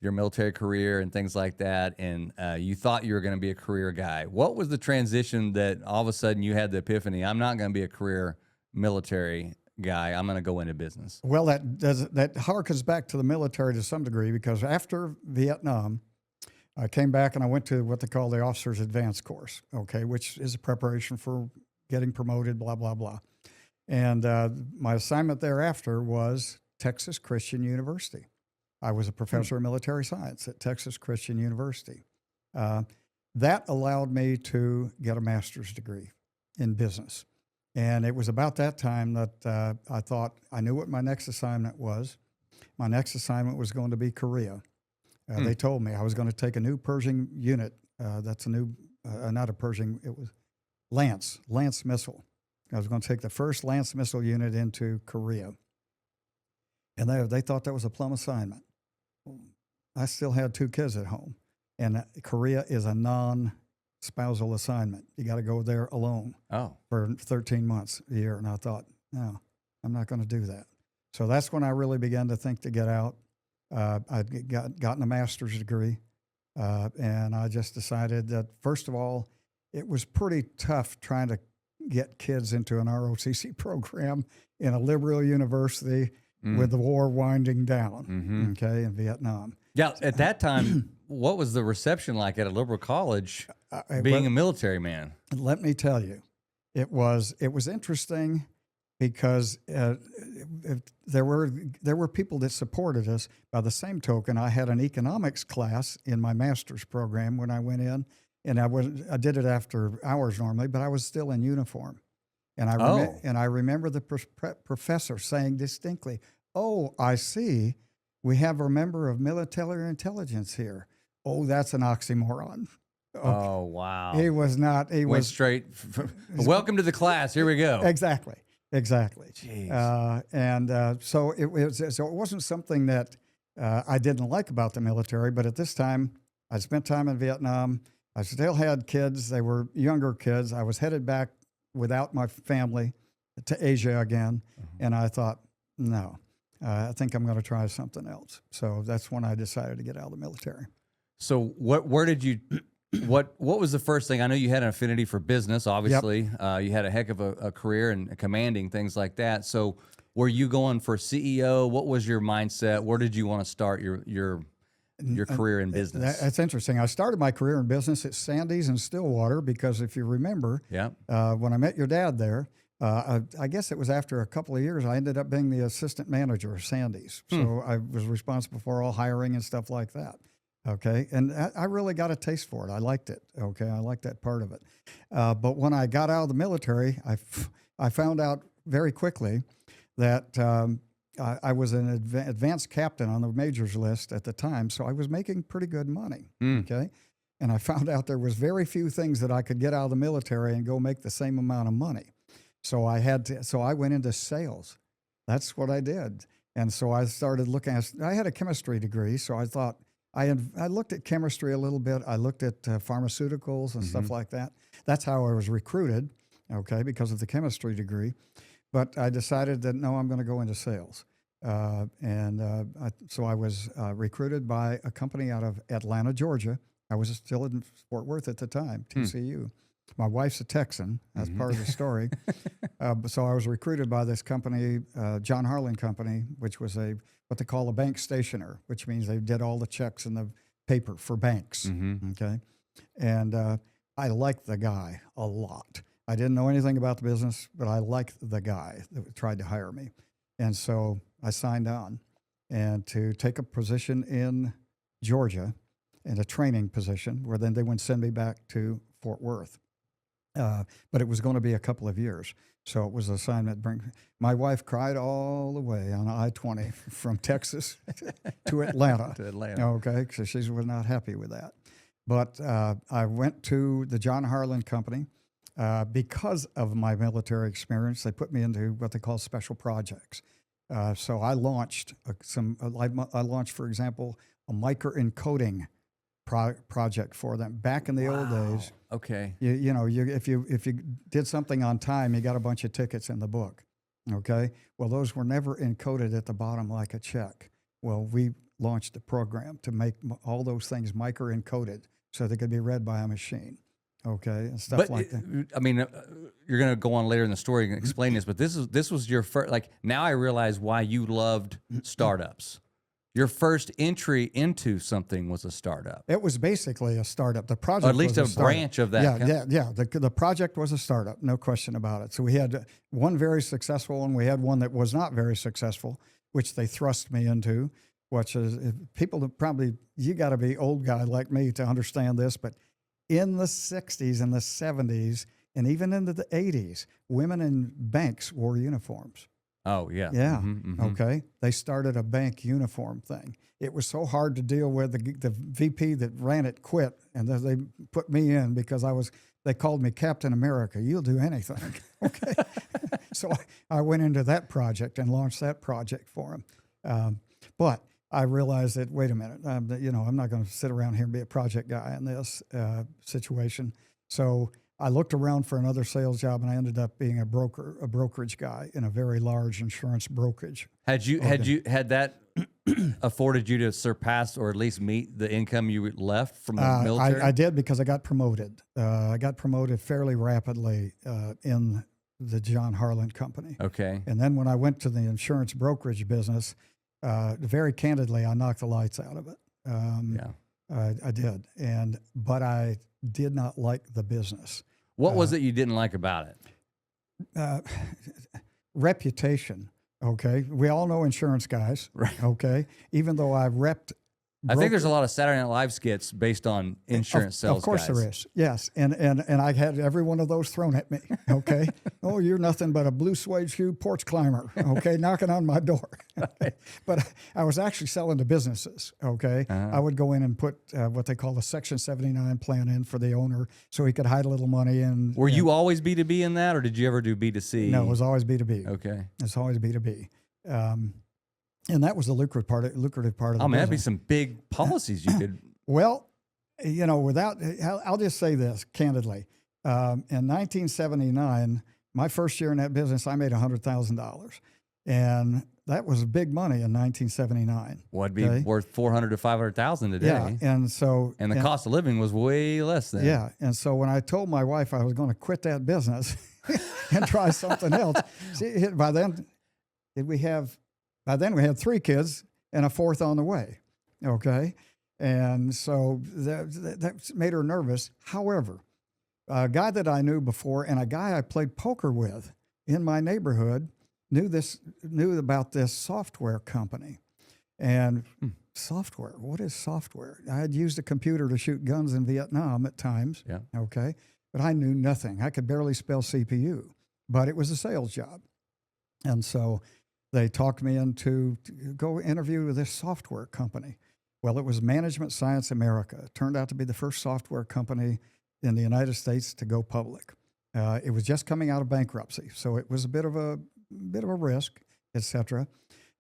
your military career and things like that, and you thought you were going to be a career guy. What was the transition that all of a sudden you had the epiphany, I'm not going to be a career military guy, I'm going to go into business? Well, that harkens back to the military to some degree because after Vietnam, I came back and I went to what they call the Officers Advanced Course, okay, which is a preparation for getting promoted, blah, blah, blah. And my assignment thereafter was Texas Christian University. I was a professor of military science at Texas Christian University. That allowed me to get a master's degree in business. And it was about that time that I thought I knew what my next assignment was. My next assignment was going to be Korea. They told me I was going to take a new Pershing unit. That's a new, not a Pershing, it was Lance missile. I was going to take the first Lance missile unit into Korea. And they thought that was a plum assignment. I still had 2 kids at home. And Korea is a non-spousal assignment. You got to go there alone for 13 months a year. And I thought, no, I'm not going to do that. So that's when I really began to think to get out. I'd gotten a master's degree. And I just decided that, first of all, it was pretty tough trying to get kids into an ROTC program in a liberal university with the war winding down, okay, in Vietnam. Yeah, at that time, what was the reception like at a liberal college being a military man? Let me tell you, it was interesting because there were people that supported us. By the same token, I had an economics class in my master's program when I went in, and I did it after hours normally, but I was still in uniform, and I remember the professor saying distinctly, "Oh, I see, we have a member of military intelligence here. Oh, that's an oxymoron." Oh, wow. He was not. He Went was straight. Welcome to the class. Here we go. Exactly. Jeez. So it wasn't something that I didn't like about the military. But at this time, I spent time in Vietnam. I still had kids. They were younger kids. I was headed back without my family to Asia again, and I thought, no, I think I'm going to try something else. So that's when I decided to get out of the military. So where did you? What was the first thing? I know you had an affinity for business, obviously. Yep. You had a heck of a career and commanding, things like that. So were you going for CEO? What was your mindset? Where did you want to start your career in business? That's interesting. I started my career in business at Sandy's in Stillwater because if you remember, when I met your dad there, I guess it was after a couple of years, I ended up being the assistant manager of Sandy's. So I was responsible for all hiring and stuff like that. Okay. And I really got a taste for it. I liked it. Okay. I liked that part of it. But when I got out of the military, I found out very quickly that I was an advanced captain on the majors list at the time. So I was making pretty good money. Okay. And I found out there was very few things that I could get out of the military and go make the same amount of money. So I went into sales. That's what I did. And so I started looking I had a chemistry degree. So I thought, I looked at chemistry a little bit. I looked at pharmaceuticals and stuff like that. That's how I was recruited, okay, because of the chemistry degree. But I decided that, no, I'm going to go into sales. So I was recruited by a company out of Atlanta, Georgia. I was still in Fort Worth at the time, TCU. My wife's a Texan. That's part of the story. So I was recruited by this company, John Harlan Company, which was what they call a bank stationer, which means they did all the checks and the paper for banks. Okay. And I liked the guy a lot. I didn't know anything about the business, but I liked the guy that tried to hire me. And so I signed on and to take a position in Georgia in a training position where then they would send me back to Fort Worth. But it was going to be a couple of years. So it was an assignment. My wife cried all the way on I-20 from Texas to Atlanta. Okay, so she was not happy with that. But I went to the John Harlan Company. Because of my military experience, they put me into what they call special projects. So I launched I launched, for example, a microencoding project for them back in the old days. Okay. If you did something on time, you got a bunch of tickets in the book. Okay. Well, those were never encoded at the bottom like a check. Well, we launched a program to make all those things micro-encoded so they could be read by a machine. Okay, and stuff like that. I mean, you're going to go on later in the story and explain this, but this was your first. Like, now I realize why you loved startups. Your first entry into something was a startup. It was basically a startup. The project, or at least a branch of that. Yeah. The project was a startup, no question about it. So we had one very successful one. We had one that was not very successful, which they thrust me into. Which is people that probably you got to be old guy like me to understand this, but in the 60s and the 70s and even into the 80s, women in banks wore uniforms. Oh, yeah. Yeah. Okay. They started a bank uniform thing. It was so hard to deal with. The VP that ran it quit, and they put me in because they called me Captain America. You'll do anything. Okay. So I went into that project and launched that project for him. But I realized that, wait a minute, I'm not going to sit around here and be a project guy in this situation. So I looked around for another sales job, and I ended up being a brokerage guy in a very large insurance brokerage. Had that afforded you to surpass or at least meet the income you left from the military? I did because I got promoted. I got promoted fairly rapidly in the John Harlan Company. Okay. And then when I went to the insurance brokerage business, very candidly, I knocked the lights out of it. I did. But I did not like the business. What was it you didn't like about it? Reputation. Okay. We all know insurance guys. Right. Okay. Even though I've repped. I think there's a lot of Saturday Night Live skits based on insurance sales Of course guys. there is. Yes. And I had every one of those thrown at me. Okay. Oh, you're nothing but a blue suede shoe porch climber. Okay. Knocking on my door. Okay? But I was actually selling to businesses. Okay. I would go in and put what they call a Section 79 plan in for the owner so he could hide a little money in. Were you always B2B in that, or did you ever do B2C? No, it was always B2B. Okay. It's always B2B. And that was the lucrative part of the Oh, man, that'd be business. some big policies you could. Well, I'll just say this candidly. In 1979, my first year in that business, I made $100,000. And that was big money in 1979. Would be worth 400 to 500,000 today. Yeah. And so. And the cost of living was way less then. Yeah. And so when I told my wife I was going to quit that business and try something else, by then we had 3 kids and a 4th on the way. Okay. And so that made her nervous. However, a guy that I knew before and a guy I played poker with in my neighborhood knew about this software company. And software, what is software? I had used a computer to shoot guns in Vietnam at times. Yeah. Okay. But I knew nothing. I could barely spell CPU, but it was a sales job. And so they talked me into go interview with this software company. Well, it was Management Science America. It turned out to be the first software company in the United States to go public. It was just coming out of bankruptcy, so it was a bit of a risk, et cetera.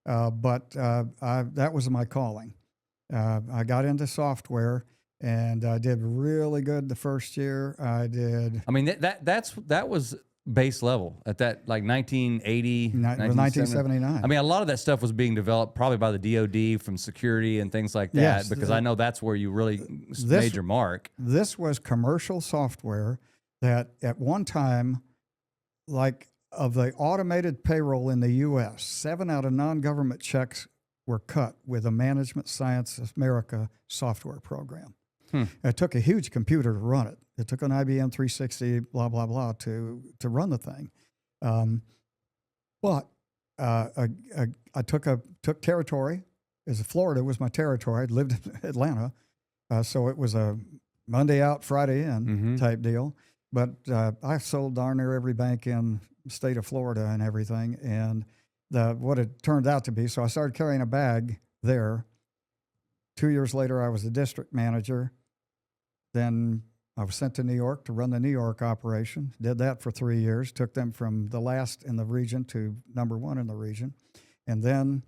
But that was my calling. I got into software, and I did really good the first year. I did. I mean, that was base level at that, like 1980, 1979. I mean, a lot of that stuff was being developed probably by the DOD from security and things like that, Yes, because I know that's where you really made your mark. This was commercial software that at one time, like of the automated payroll in the U.S., 7 out of non-government checks were cut with a Management Science America software program. It took a huge computer to run it. It took an IBM 360, blah, blah, blah, to run the thing. But I took territory. As Florida was my territory. I'd lived in Atlanta. So it was a Monday out, Friday in type deal. But I sold darn near every bank in the state of Florida and everything. And what it turned out to be, so I started carrying a bag there. 2 years later, I was the district manager. Then I was sent to New York to run the New York operation. Did that for 3 years. Took them from the last in the region to number 1 in the region. And then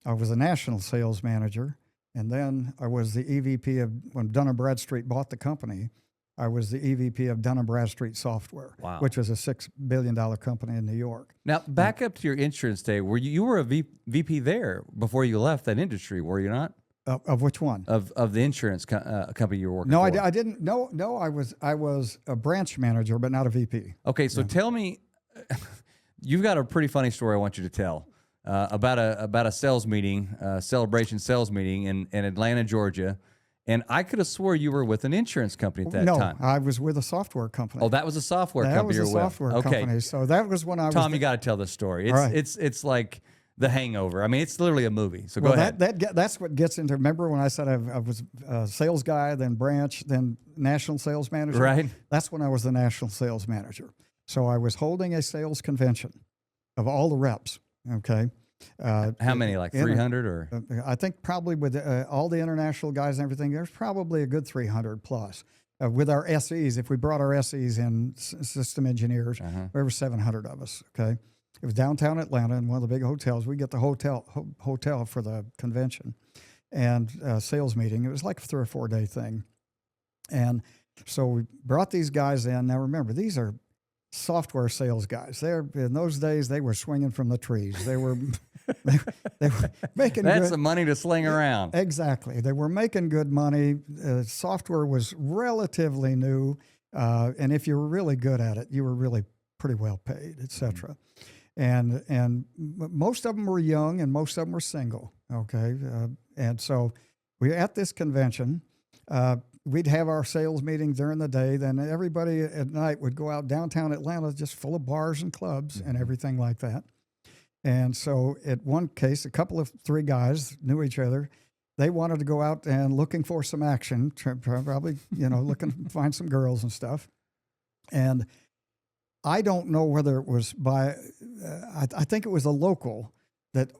I was a national sales manager. And then I was the EVP of, when Dun & Bradstreet bought the company, I was the EVP of Dun & Bradstreet Software, which was a $6 billion company in New York. Now, back up to your insurance day. You were a VP there before you left that industry, were you not? Of which one? Of the insurance company you were working no, for. I didn't. No, I was a branch manager, but not a VP. Okay, so tell me, you've got a pretty funny story I want you to tell about a sales meeting, celebration sales meeting in Atlanta, Georgia. And I could have swore you were with an insurance company at that time. No, I was with a software company. Oh, that was a software company. That was a software company. So that was when I was. Tom, you got to tell this story. It's like The Hangover. I mean, it's literally a movie. So go ahead. That's what gets into. Remember when I said I was a sales guy, then branch, then national sales manager? Right. That's when I was the national sales manager. So I was holding a sales convention of all the reps. Okay. How many? Like 300 or? I think probably with all the international guys and everything, there's probably a good 300 plus. With our SEs, if we brought our SEs in, system engineers, there were 700 of us. Okay. It was downtown Atlanta in one of the big hotels. We get the hotel for the convention and sales meeting. It was like a 3 or 4 day thing. And so we brought these guys in. Now remember, these are software sales guys. In those days, they were swinging from the trees. They were They were making That's good. some money to sling around. Exactly. They were making good money. Software was relatively new. And if you were really good at it, you were really pretty well paid, et cetera. And most of them were young and most of them were single. Okay. And so we were at this convention. We'd have our sales meetings during the day. Then everybody at night would go out downtown Atlanta, just full of bars and clubs and everything like that. And so at one case, three guys knew each other. They wanted to go out and looking for some action, probably, looking to find some girls and stuff. And I don't know whether it was I think it was a local that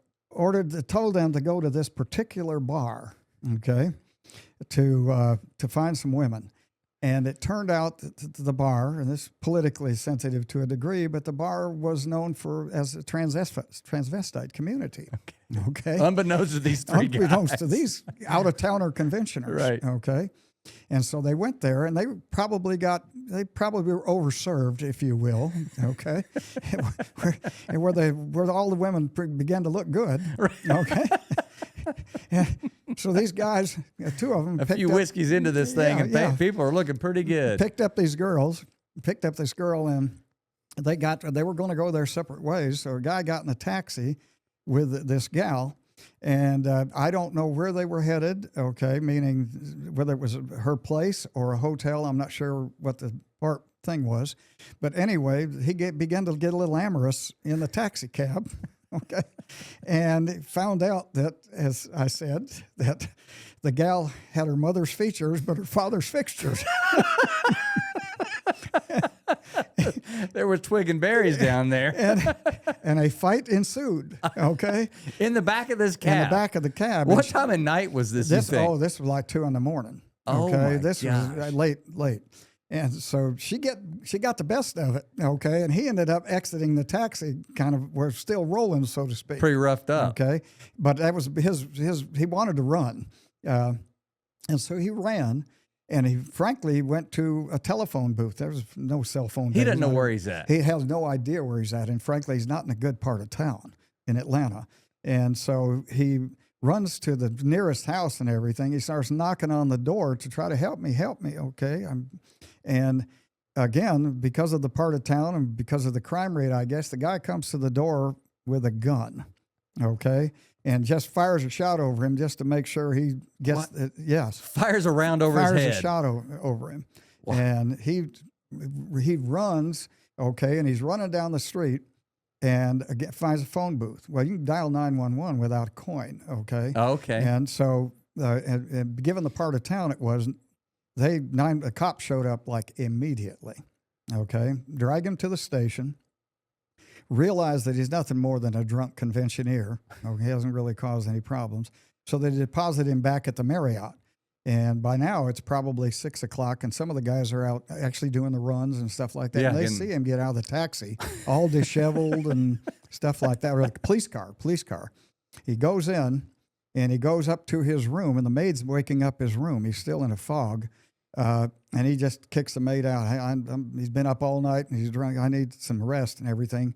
told them to go to this particular bar, okay, to find some women. And it turned out that the bar, and this is politically sensitive to a degree, but the bar was known as a transvestite community. Okay. Unbeknownst to these three guys. Unbeknownst to these out-of-towner conventioners. Right. Okay. And so they went there, and they probably were overserved, if you will. Okay. where all the women began to look good. Right. Okay. And so these guys, two of them, a few whiskeys into this thing, and people are looking pretty good. Picked up this girl, and they were going to go their separate ways. So a guy got in a taxi with this gal, and I don't know where they were headed. Okay, meaning whether it was her place or a hotel. I'm not sure what the thing was, but anyway, he began to get a little amorous in the taxi cab. Okay. And found out that, as I said, that the gal had her mother's features, but her father's fixtures. There were twig and berries down there. and a fight ensued, okay? In the back of this cab? In the back of the cab. What time of night was this, you think? This was like 2 a.m. Okay? Oh, my This gosh. was late. And so she got the best of it, okay? And he ended up exiting the taxi, kind of, we're still rolling, so to speak. Pretty roughed up. Okay? But that was he wanted to run. And so he ran, and he frankly went to a telephone booth. There was no cell phone. He doesn't know where he's at. He has no idea where he's at. And frankly, he's not in a good part of town in Atlanta. And so he runs to the nearest house and everything. He starts knocking on the door to try to help me, okay? And again, because of the part of town and because of the crime rate, I guess, the guy comes to the door with a gun, okay? And just fires a shot over him just to make sure he gets it. Yes. Fires a round over his head. Fires a shot over him. Wow. And he runs, okay, and he's running down the street and again, finds a phone booth. Well, you can dial 911 without a coin, okay? Okay. And so, and given the part of town it was, a cop showed up like immediately, okay? Drag him to the station, realized that he's nothing more than a drunk conventioneer. Okay, he hasn't really caused any problems. So they deposit him back at the Marriott. And by now it's probably 6 o'clock, and some of the guys are out actually doing the runs and stuff like that. Yeah, and they see him get out of the taxi, all disheveled and stuff like that. Or like police car. He goes in, and he goes up to his room, and the maid's waking up his room. He's still in a fog. And he just kicks the maid out. Hey, he's been up all night, and he's drunk. I need some rest and everything.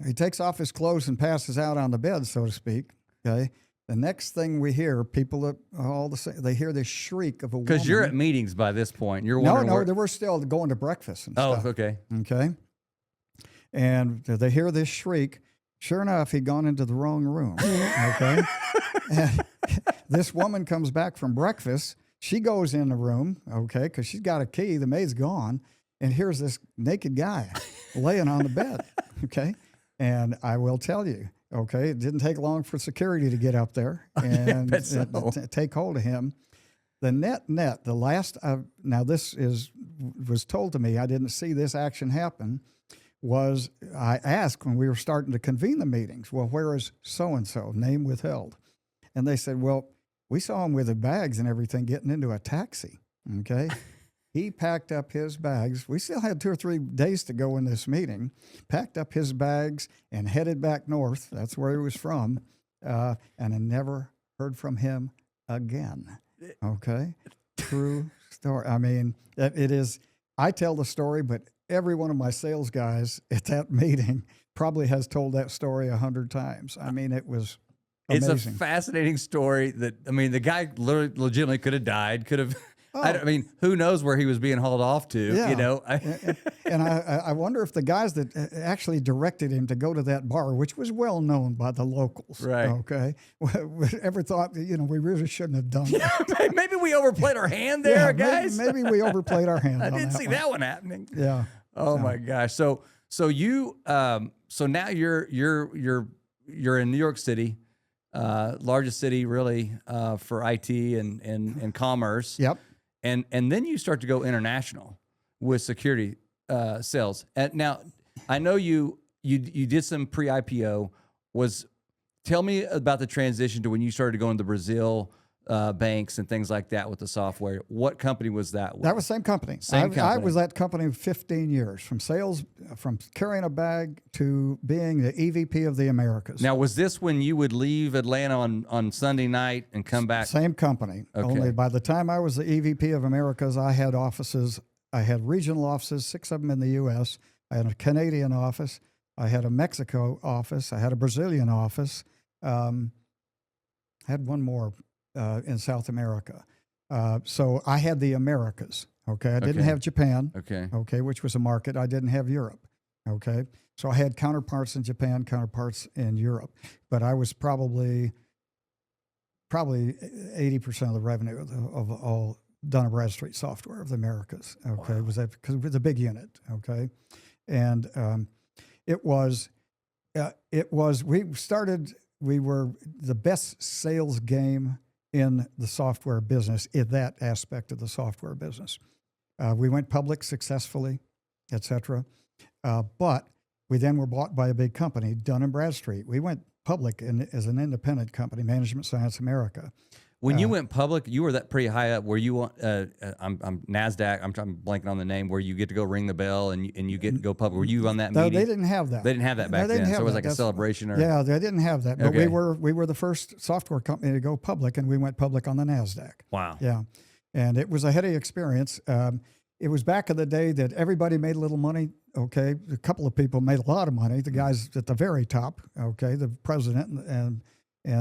He takes off his clothes and passes out on the bed, so to speak. Okay. The next thing we hear, people they hear this shriek of a woman. Because you're at meetings by this point. You're wondering No, they were still going to breakfast and stuff. Oh, okay. Okay. And they hear this shriek. Sure enough, he'd gone into the wrong room. Okay. And this woman comes back from breakfast. She goes in the room, okay, because she's got a key. The maid's gone. And here's this naked guy laying on the bed. Okay. And I will tell you, okay, it didn't take long for security to get up there and take hold of him. The the last, now this was told to me, I didn't see this action happen, was I asked when we were starting to convene the meetings, well, where is so-and-so, name withheld? And they said, well, we saw him with the bags and everything getting into a taxi, okay? He packed up his bags. We still had 2 or 3 days to go in this meeting. Packed up his bags and headed back north. That's where he was from. And I never heard from him again. Okay? True story. I mean, it is, I tell the story, but every one of my sales guys at that meeting probably has told that story 100 times. I mean, it was amazing. It's a fascinating story that, I mean, the guy literally legitimately could have died, could have, I mean, who knows where he was being hauled off to, you know? And I wonder if the guys that actually directed him to go to that bar, which was well known by the locals, right? Okay, ever thought that, you know, we really shouldn't have done that. Maybe we overplayed our hand there, guys. Maybe we overplayed our hand. I didn't see that one happening. Yeah. Oh my gosh. So you, so now you're in New York City, largest city really for IT and commerce. Yep. And then you start to go international with security sales. And now, I know you did some pre-IPO. Tell me about the transition to when you started going to Brazil banks and things like that with the software. What company was that with? That was the same company. I was at company 15 years, from sales, from carrying a bag to being the EVP of the Americas. Now, was this when you would leave Atlanta on Sunday night and come back? Same company. Okay. Only by the time I was the EVP of Americas, I had offices. I had regional offices, 6 of them in the U.S. I had a Canadian office. I had a Mexico office. I had a Brazilian office. I had one more in South America. So I had the Americas. Okay. I didn't have Japan. Okay. Which was a market. I didn't have Europe. Okay. So I had counterparts in Japan, counterparts in Europe, but I was probably 80% of the revenue of all Dun & Bradstreet software of the Americas. Okay. Wow. Was that because it was a big unit. Okay. And we were the best sales game in the software business, in that aspect of the software business. We went public successfully, et cetera. But we then were bought by a big company, Dun & Bradstreet. We went public as an independent company, Management Science America. When you went public, you were that pretty high up where you I'm NASDAQ, I'm blanking on the name, where you get to go ring the bell and you get to go public. Were you on that meeting? No, they didn't have that. They didn't have that back then. So it was like a celebration. Yeah, they didn't have that. But we were the first software company to go public, and we went public on the NASDAQ. Wow. Yeah. And it was a heady experience. It was back in the day that everybody made a little money. Okay. A couple of people made a lot of money. The guys at the very top, okay, the president and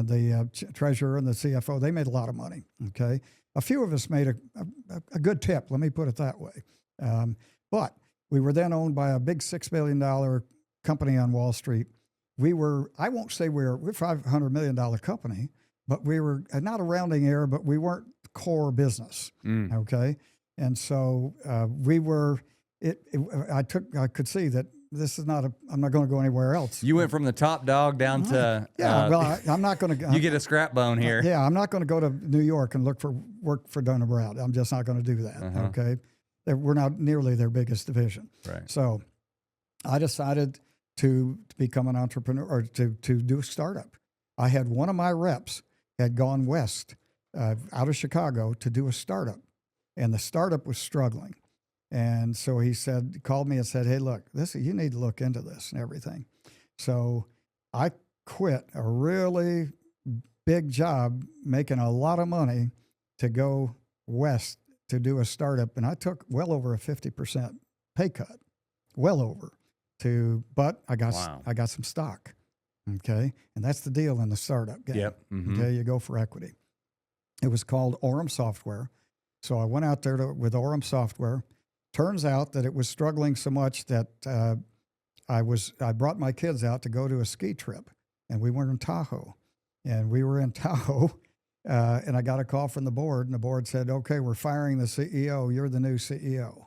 the treasurer and the CFO, they made a lot of money, okay? A few of us made a good tip, let me put it that way. But we were then owned by a big $6 billion company on Wall Street. I won't say we're a $500 million company, but we were, not a rounding error, but we weren't core business, okay? And so I could see that this is I'm not going to go anywhere else. You went from the top dog down to... I'm not going to... You get a scrap bone here. Yeah, I'm not going to go to New York and look for work for Dun & Brad. I'm just not going to do that, okay? We're not nearly their biggest division. Right. So I decided to become an entrepreneur, or to do a startup. I had one of my reps had gone west out of Chicago to do a startup, and the startup was struggling. And so he called me and said, hey, look, you need to look into this and everything. So I quit a really big job, making a lot of money, to go west to do a startup. And I took well over a 50% pay cut, well over, but I got some stock. Okay. And that's the deal in the startup game. Yep. Mm-hmm. Okay. You go for equity. It was called Orem Software. So I went out there with Orem Software. Turns out that it was struggling so much that I brought my kids out to go to a ski trip, and we were in Tahoe. And we were in Tahoe, and I got a call from the board, and the board said, okay, we're firing the CEO. You're the new CEO.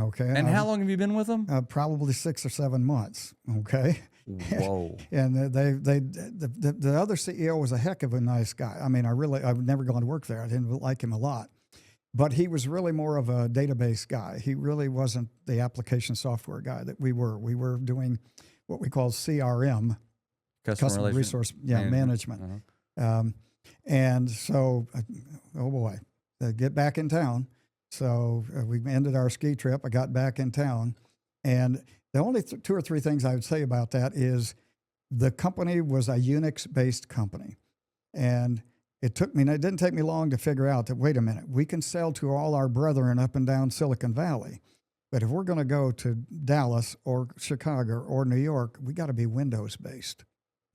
Okay. And how long have you been with them? Probably 6 or 7 months. Okay. Whoa. And the other CEO was a heck of a nice guy. I mean, I've never gone to work there. I didn't like him a lot. But he was really more of a database guy. He really wasn't the application software guy that we were. We were doing what we call CRM, customer resource management. And so, oh boy, get back in town. So we ended our ski trip. I got back in town. And the only 2 or 3 things I would say about that is the company was a Unix-based company. And it didn't take me long to figure out that, wait a minute, we can sell to all our brethren up and down Silicon Valley. But if we're going to go to Dallas or Chicago or New York, we got to be Windows based.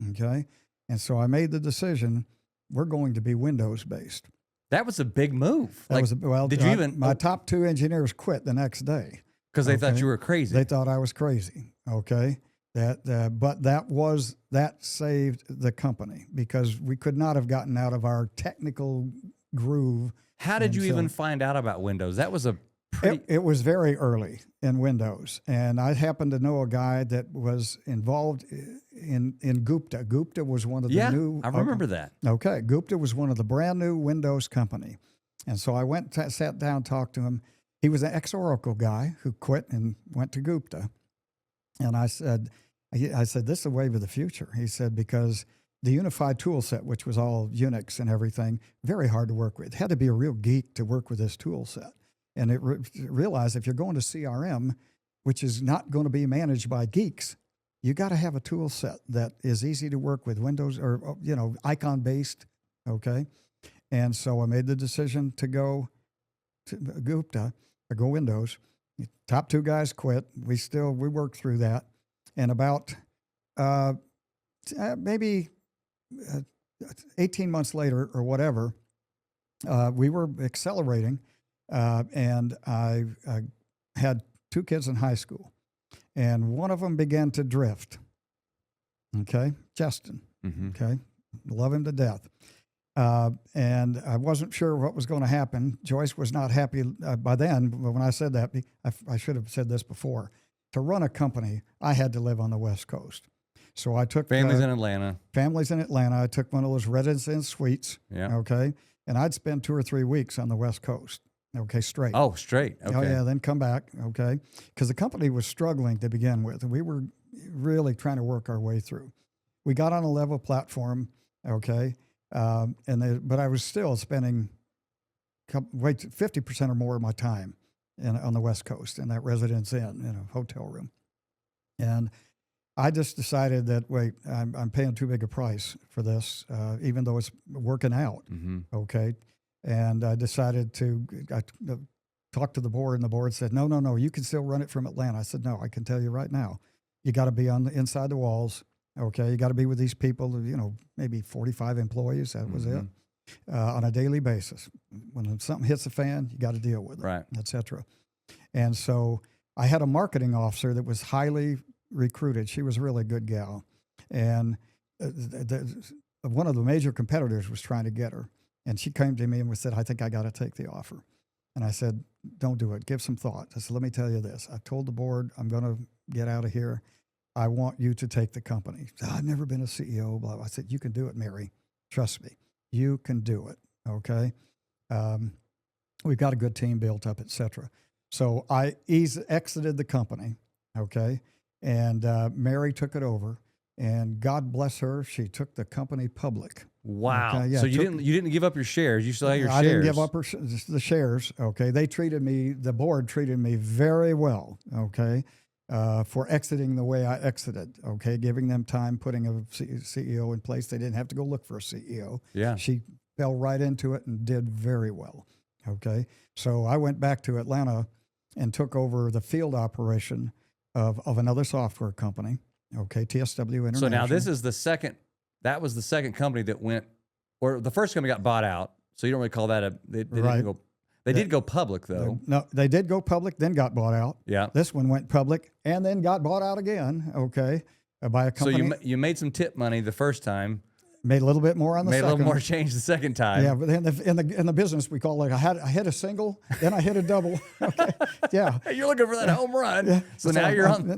Okay. And so I made the decision, we're going to be Windows based. That was a big move. That was, well, did you even? My top 2 engineers quit the next day. Because they thought you were crazy. They thought I was crazy. Okay. But that saved the company because we could not have gotten out of our technical groove. How did you even find out about Windows? That was it was very early in Windows. And I happened to know a guy that was involved in Gupta. Gupta was one of the new. I remember that. Okay. Gupta was one of the brand new Windows company. And so I went, sat down, talked to him. He was an ex-Oracle guy who quit and went to Gupta. And I said, this is the wave of the future. He said, because the unified tool set, which was all Unix and everything, very hard to work with. It had to be a real geek to work with this tool set. And it realized if you're going to CRM, which is not going to be managed by geeks, you got to have a tool set that is easy to work with, Windows or, icon-based, okay? And so I made the decision to go to Gupta, or go Windows. Top 2 guys quit. We worked through that. And about maybe 18 months later or whatever, we were accelerating, and I had 2 kids in high school, and one of them began to drift. Okay, Justin. Mm-hmm. Okay, love him to death. And I wasn't sure what was going to happen. Joyce was not happy by then. But when I said that, I should have said this before. To run a company, I had to live on the West Coast. So I took families in Atlanta. I took one of those residence suites. Yeah. Okay. And I'd spend 2 or 3 weeks on the West Coast. Okay, straight. Oh, straight. Okay. Oh, yeah, then come back. Okay. Because the company was struggling to begin with. And we were really trying to work our way through. We got on a level platform. Okay. But I was still spending 50% or more of my time on the West Coast in that Residence Inn in a hotel room. And I just decided that, I'm paying too big a price for this, even though it's working out. Mm-hmm. Okay. And I decided I talked to the board, and the board said, no, you can still run it from Atlanta. I said, no, I can tell you right now, you got to be inside the walls. Okay. You got to be with these people, maybe 45 employees. That was it. On a daily basis. When something hits the fan, you got to deal with it, right, et cetera. And so I had a marketing officer that was highly recruited. She was a really good gal. And one of the major competitors was trying to get her. And she came to me and said, I think I got to take the offer. And I said, don't do it. Give some thought. I said, let me tell you this. I told the board, I'm going to get out of here. I want you to take the company. Said, I've never been a CEO. Blah, blah. I said, you can do it, Mary. Trust me. You can do it, okay? We've got a good team built up, et cetera. So I exited the company, okay? And Mary took it over, and God bless her, she took the company public. Wow. Okay? Yeah, so you didn't give up your shares. You still had your shares. I didn't give up the shares, okay? The board treated me very well, okay? For exiting the way I exited, okay, giving them time, putting a CEO in place. They didn't have to go look for a CEO. Yeah. She fell right into it and did very well, okay. So I went back to Atlanta and took over the field operation of another software company, okay, TSW International. So now this is that was the second company that went, or the first company got bought out, so you don't really call that they didn't go. They did go public, though. No, they did go public, then got bought out. Yeah. This one went public and then got bought out again, okay, by a company. So you made some tip money the first time. Made a little bit more on the second. Made a little more change the second time. Yeah, but in the business, we call it, I hit a single, then I hit a double. Okay, yeah. Hey, you're looking for that home run. Yeah. So now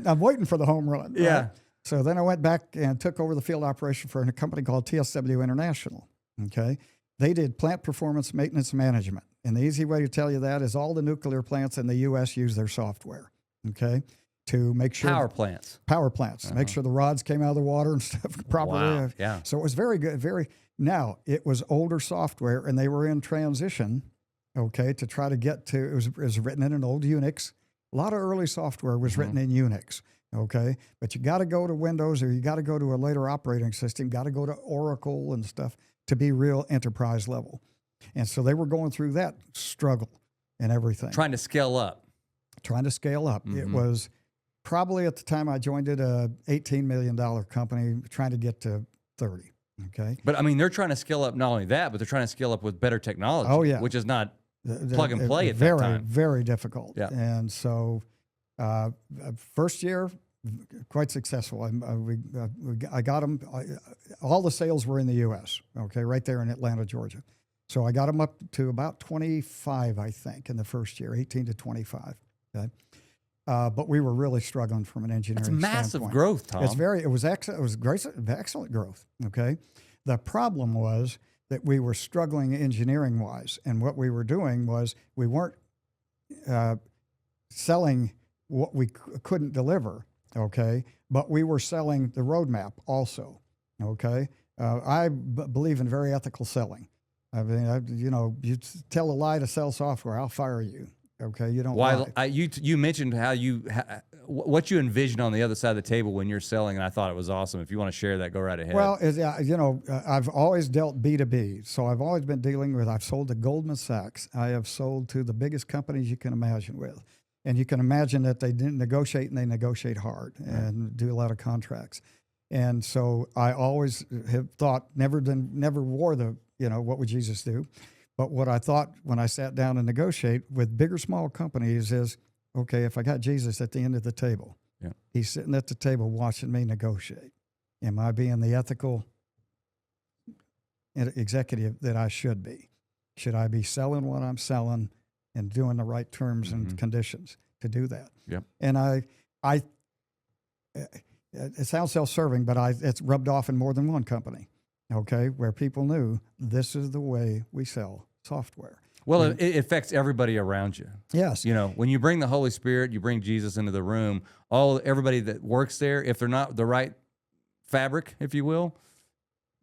I'm waiting for the home run. Yeah. Right? So then I went back and took over the field operation for a company called TSW International, okay. They did plant performance maintenance management. And the easy way to tell you that is all the nuclear plants in the U.S. use their software, okay, to make sure. Power plants. Make sure the rods came out of the water and stuff properly. Wow. Yeah. So it was very good. Now, it was older software, and they were in transition, okay, to try to get to, it was written in an old Unix. A lot of early software was written in Unix, okay, but you got to go to Windows or you got to go to a later operating system, got to go to Oracle and stuff to be real enterprise level. And so they were going through that struggle and everything. Trying to scale up. trying to scale up. It was probably at the time I joined it, a $18 million company trying to get to 30. Okay. But I mean, they're trying to scale up not only that, but they're trying to scale up with better technology. Oh, yeah. Which is not plug and play at very, that time. very difficult. Yeah. And so, first year, quite successful. I got them. All the sales were in the U.S. Okay, right there in Atlanta, Georgia. So I got them up to about 25, I think, in the first year, 18 to 25. Okay. But we were really struggling from an engineering That's massive standpoint. growth, Tom. It was excellent. It was great, excellent growth. Okay. The problem was that we were struggling engineering wise. And what we were doing was we weren't selling what we couldn't deliver. Okay. But we were selling the roadmap also. Okay. I believe in very ethical selling. I mean, you tell a lie to sell software, I'll fire you. Okay, you don't. Why? You mentioned how what you envision on the other side of the table when you're selling, and I thought it was awesome. If you want to share that, go right ahead. Well, I've always dealt B2B, so I've always been dealing with. I've sold to Goldman Sachs. I have sold to the biggest companies you can imagine with, and you can imagine that they didn't negotiate, and they negotiate hard and do a lot of contracts. And so I always have thought, never wore the, what would Jesus do? But what I thought when I sat down and negotiate with big or small companies is, okay, if I got Jesus at the end of the table, he's sitting at the table watching me negotiate. Am I being the ethical executive that I should be? Should I be selling what I'm selling and doing the right terms and conditions to do that? Yep. And it sounds self-serving, but it's rubbed off in more than one company, okay, where people knew this is the way we sell software. Well, it affects everybody around you. Yes. When you bring the Holy Spirit, you bring Jesus into the room, everybody that works there, if they're not the right fabric, if you will,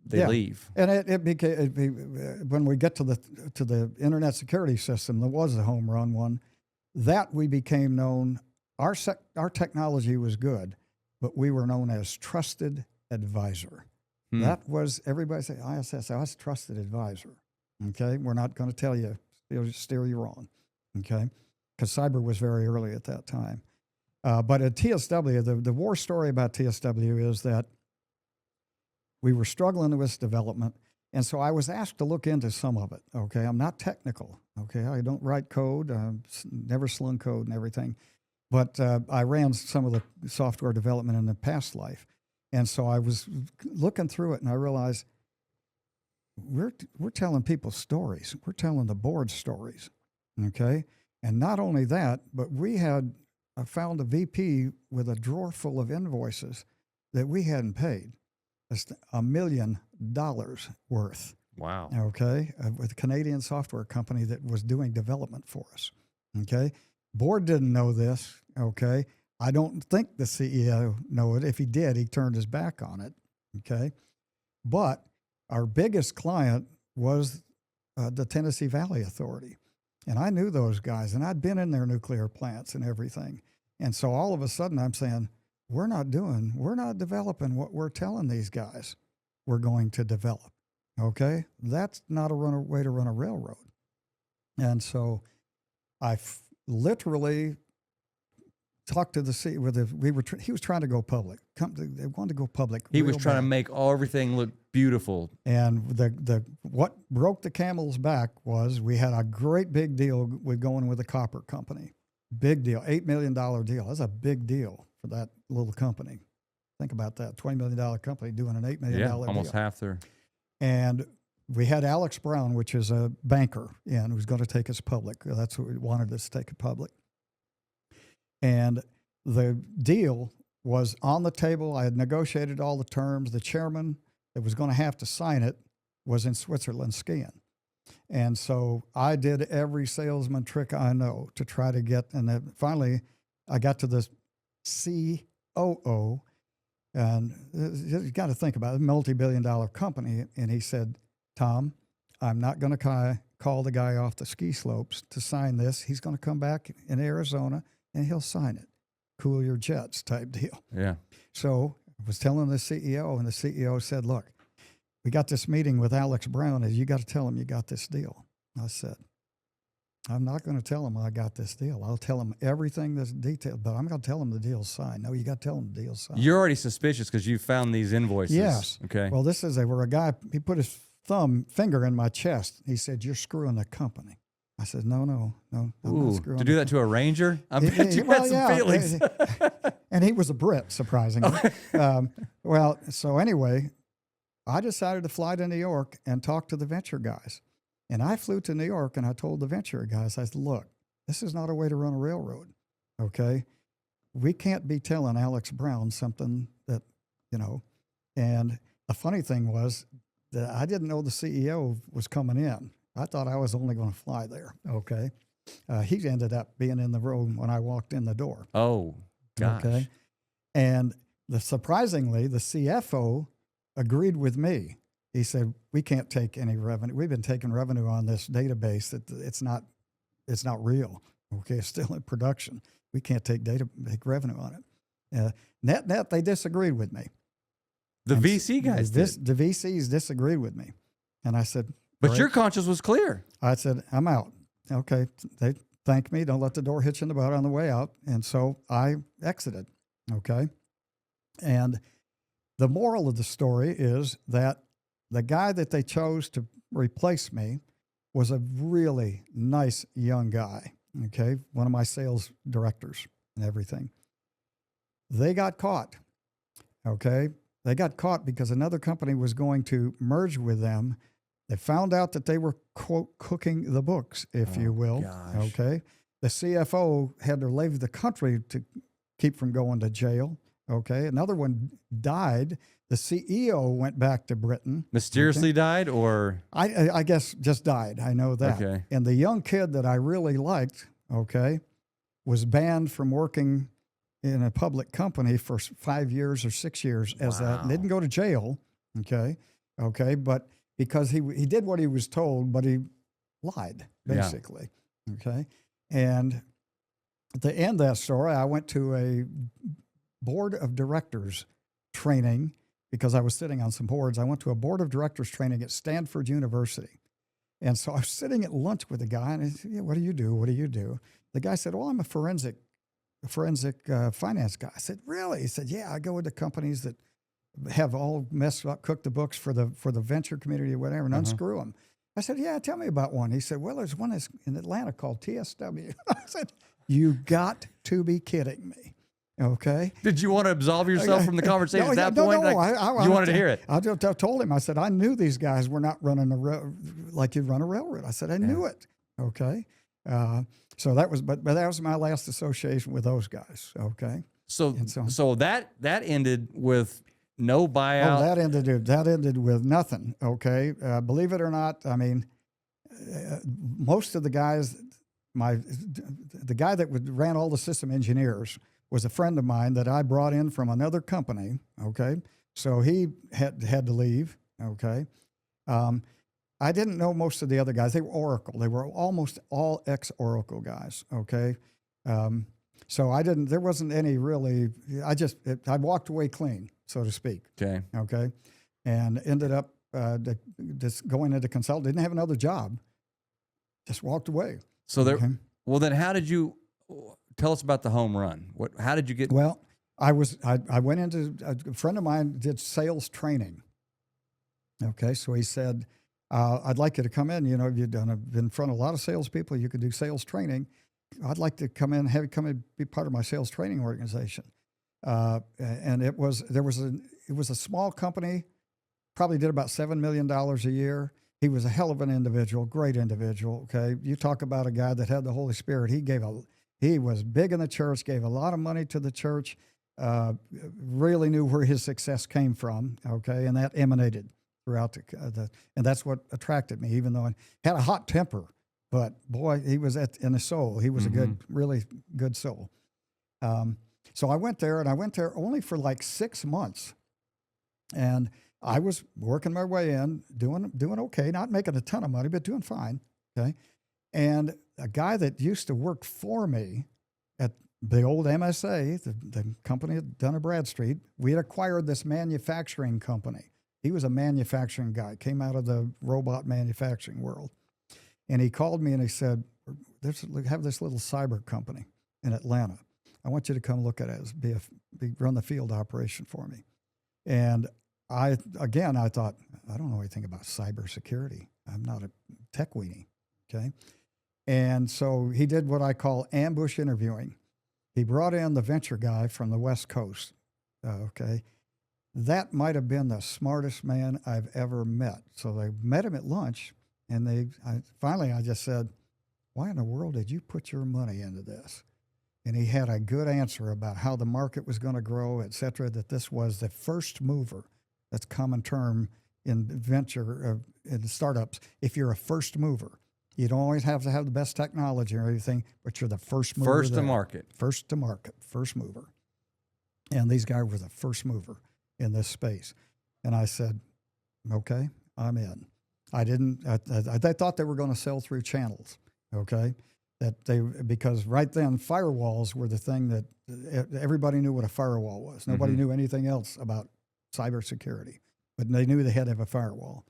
they leave. And it became, when we get to the internet security system, there was a home run one, that we became known, our technology was good, but we were known as trusted advisor. That was, everybody said, ISS, I was trusted advisor. Okay, we're not going to tell you, steer you wrong. Okay, because cyber was very early at that time. But at TSW, the war story about TSW is that we were struggling with development. And so I was asked to look into some of it. Okay, I'm not technical. Okay, I don't write code, never slung code and everything. But I ran some of the software development in the past life. And so I was looking through it and I realized we're telling people stories. We're telling the board stories. Okay. And not only that, but I found a VP with a drawer full of invoices that we hadn't paid. That's $1 million worth. Wow. Okay. With a Canadian software company that was doing development for us. Okay. Board didn't know this. Okay. I don't think the CEO knew it. If he did, he turned his back on it. Okay. But our biggest client was the Tennessee Valley Authority. And I knew those guys, and I'd been in their nuclear plants and everything. And so all of a sudden I'm saying, we're not developing what we're telling these guys we're going to develop. Okay. That's not a way to run a railroad. And so I literally talked to the CEO. He was trying to go public. They wanted to go public. He was trying to make everything look beautiful. And what broke the camel's back was we had a great big deal with going with a copper company. Big deal, $8 million deal. That's a big deal for that little company. Think about that, $20 million company doing an $8 million deal. Almost half their. And we had Alex Brown, which is a banker, and who's going to take us public. That's what we wanted us to take it public. And the deal was on the table. I had negotiated all the terms. The chairman that was going to have to sign it was in Switzerland skiing. And so I did every salesman trick I know to try to get, and then finally I got to the COO, and you got to think about it, a multi-billion-dollar company. And he said, Tom, I'm not going to call the guy off the ski slopes to sign this. He's going to come back in Arizona and he'll sign it. Cool your jets type deal. Yeah. So I was telling the CEO, and the CEO said, look, we got this meeting with Alex Brown, and you got to tell him you got this deal. I said, I'm not going to tell them I got this deal. I'll tell them everything that's detailed, but I'm going to tell them the deal's signed. No, you got to tell them the deal's signed. You're already suspicious because you found these invoices. Yes. Okay. Well, this is where a guy, he put his finger in my chest. He said, "You're screwing the company." I said, "No, I'm not screwing." To do that to a ranger? I bet you had some feelings. And he was a Brit, surprisingly. So anyway, I decided to fly to New York and talk to the venture guys. And I flew to New York and I told the venture guys, I said, "Look, this is not a way to run a railroad, okay? We can't be telling Alex Brown something that, you know." And the funny thing was that I didn't know the CEO was coming in. I thought I was only going to fly there, okay? He ended up being in the room when I walked in the door. Oh, gosh. Okay. And surprisingly, the CFO agreed with me. He said, "We can't take any revenue. We've been taking revenue on this database that it's not real. Okay, it's still in production. We can't take revenue on it." Net, they disagreed with me. The VC guys did. The VCs disagreed with me. And I said, but your conscience was clear. I said, "I'm out." Okay. They thanked me. "Don't let the door hit you in the butt on the way out." And so I exited. Okay. And the moral of the story is that the guy that they chose to replace me was a really nice young guy. Okay. One of my sales directors and everything. They got caught. Okay. They got caught because another company was going to merge with them. They found out that they were, quote, cooking the books, if you will. Gosh. Okay. The CFO had to leave the country to keep from going to jail. Okay. Another one died. The CEO went back to Britain. Mysteriously died, or? I guess just died. I know that. Okay. And the young kid that I really liked, okay, was banned from working in a public company for 5 years or 6 years as that. Didn't go to jail. Okay. Okay. But because he did what he was told, but he lied, basically. Yeah. Okay. And at the end of that story, I went to a board of directors training because I was sitting on some boards. I went to a board of directors training at Stanford University. And so I was sitting at lunch with a guy, and I said, "Yeah, what do you do? What do you do?" The guy said, "Well, I'm a forensic finance guy." I said, "Really?" He said, "Yeah, I go into companies that have all messed up, cooked the books for the venture community or whatever, and unscrew them." I said, "Yeah, tell me about one." He said, "Well, there's one that's in Atlanta called TSW." I said, "You got to be kidding me." Okay. Did you want to absolve yourself from the conversation at that point? No, you wanted to hear it. I told him, I said, "I knew these guys were not running like you'd run a railroad." I said, "I knew it." Okay. So that was, but that was my last association with those guys. Okay. So that ended with no buyout. Oh, that ended with nothing. Okay. Believe it or not, I mean, most of the guys, the guy that ran all the system engineers was a friend of mine that I brought in from another company. Okay. So he had to leave. Okay. I didn't know most of the other guys. They were Oracle. They were almost all ex-Oracle guys. Okay. So there wasn't any really, I walked away clean, so to speak. Okay. Okay. And ended up just going into consult. Didn't have another job. Just walked away. So well, then how did you, tell us about the home run. How did you get? Well, I went into, a friend of mine did sales training. Okay. So he said, "I'd like you to come in. You know, you've been in front of a lot of salespeople. You could do sales training. I'd like to come in, have you come and be part of my sales training organization." And it was a small company, probably did about $7 million a year. He was a hell of an individual, great individual. Okay. You talk about a guy that had the Holy Spirit. He was big in the church, gave a lot of money to the church, really knew where his success came from. Okay. And that emanated throughout and that's what attracted me, even though I had a hot temper, but boy, he was in the soul. He was a really good soul. So I went there, and I went there only for like 6 months, and I was working my way in, doing okay, not making a ton of money, but doing fine. Okay. And a guy that used to work for me at the old MSA, the company at Dun & Bradstreet, we had acquired this manufacturing company. He was a manufacturing guy, came out of the robot manufacturing world. And he called me and he said, have this little cyber company in Atlanta. I want you to come look at it as run the field operation for me. And I thought, I don't know anything about cybersecurity. I'm not a tech weenie. Okay. And so he did what I call ambush interviewing. He brought in the venture guy from the West Coast. Okay. That might have been the smartest man I've ever met. So they met him at lunch, and finally I just said, why in the world did you put your money into this? And he had a good answer about how the market was going to grow, et cetera, that this was the first mover. That's a common term in venture, in startups. If you're a first mover, you don't always have to have the best technology or anything, but you're the first mover. First to market. First to market, first mover. And these guys were the first mover in this space. And I said, okay, I'm in. I thought they were going to sell through channels, okay? Because right then firewalls were the thing that everybody knew what a firewall was. Nobody knew anything else about cybersecurity, but they knew they had to have a firewall.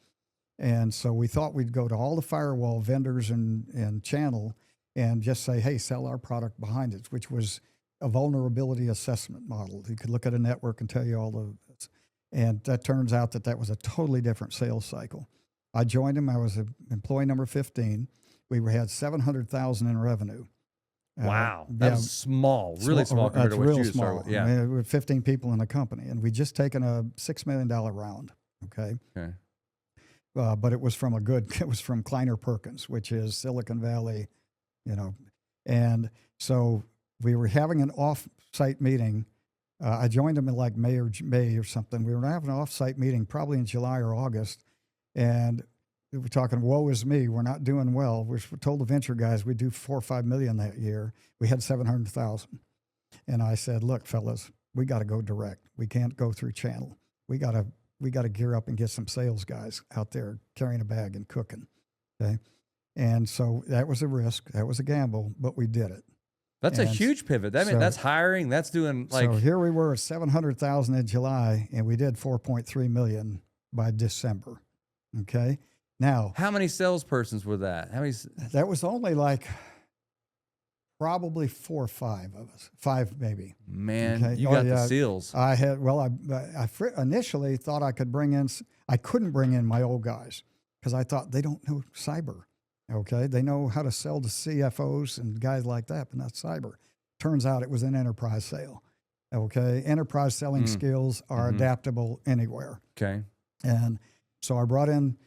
And so we thought we'd go to all the firewall vendors and channel and just say, hey, sell our product behind it, which was a vulnerability assessment model. You could look at a network and tell you all the, and that turns out that was a totally different sales cycle. I joined him. I was employee number 15. We had $700,000 in revenue. Wow, that's small, really small compared to what you started with. Yeah, I mean, we had 15 people in the company, and we'd just taken a $6 million round. Okay. But it was from Kleiner Perkins, which is Silicon Valley, and so we were having an off-site meeting. I joined them in like May or something. We were having an off-site meeting probably in July or August, and we were talking, woe is me, we're not doing well. We told the venture guys we'd do $4 or $5 million that year. We had 700,000. And I said, look, fellas, we got to go direct. We can't go through channel. We got to gear up and get some sales guys out there carrying a bag and cooking. Okay. And so that was a risk. That was a gamble, but we did it. That's a huge pivot. That's hiring. That's doing like. So here we were at 700,000 in July, and we did 4.3 million by December. Okay. Now, how many salespersons were that? How many? That was only like probably 4 or 5 of us, 5 maybe. Man, okay? You got the seals. I had. Well, I initially thought I could bring in. I couldn't bring in my old guys because I thought they don't know cyber. Okay, they know how to sell to CFOs and guys like that, but not cyber. Turns out it was an enterprise sale. Okay, enterprise selling skills are adaptable anywhere. Okay, and so I brought in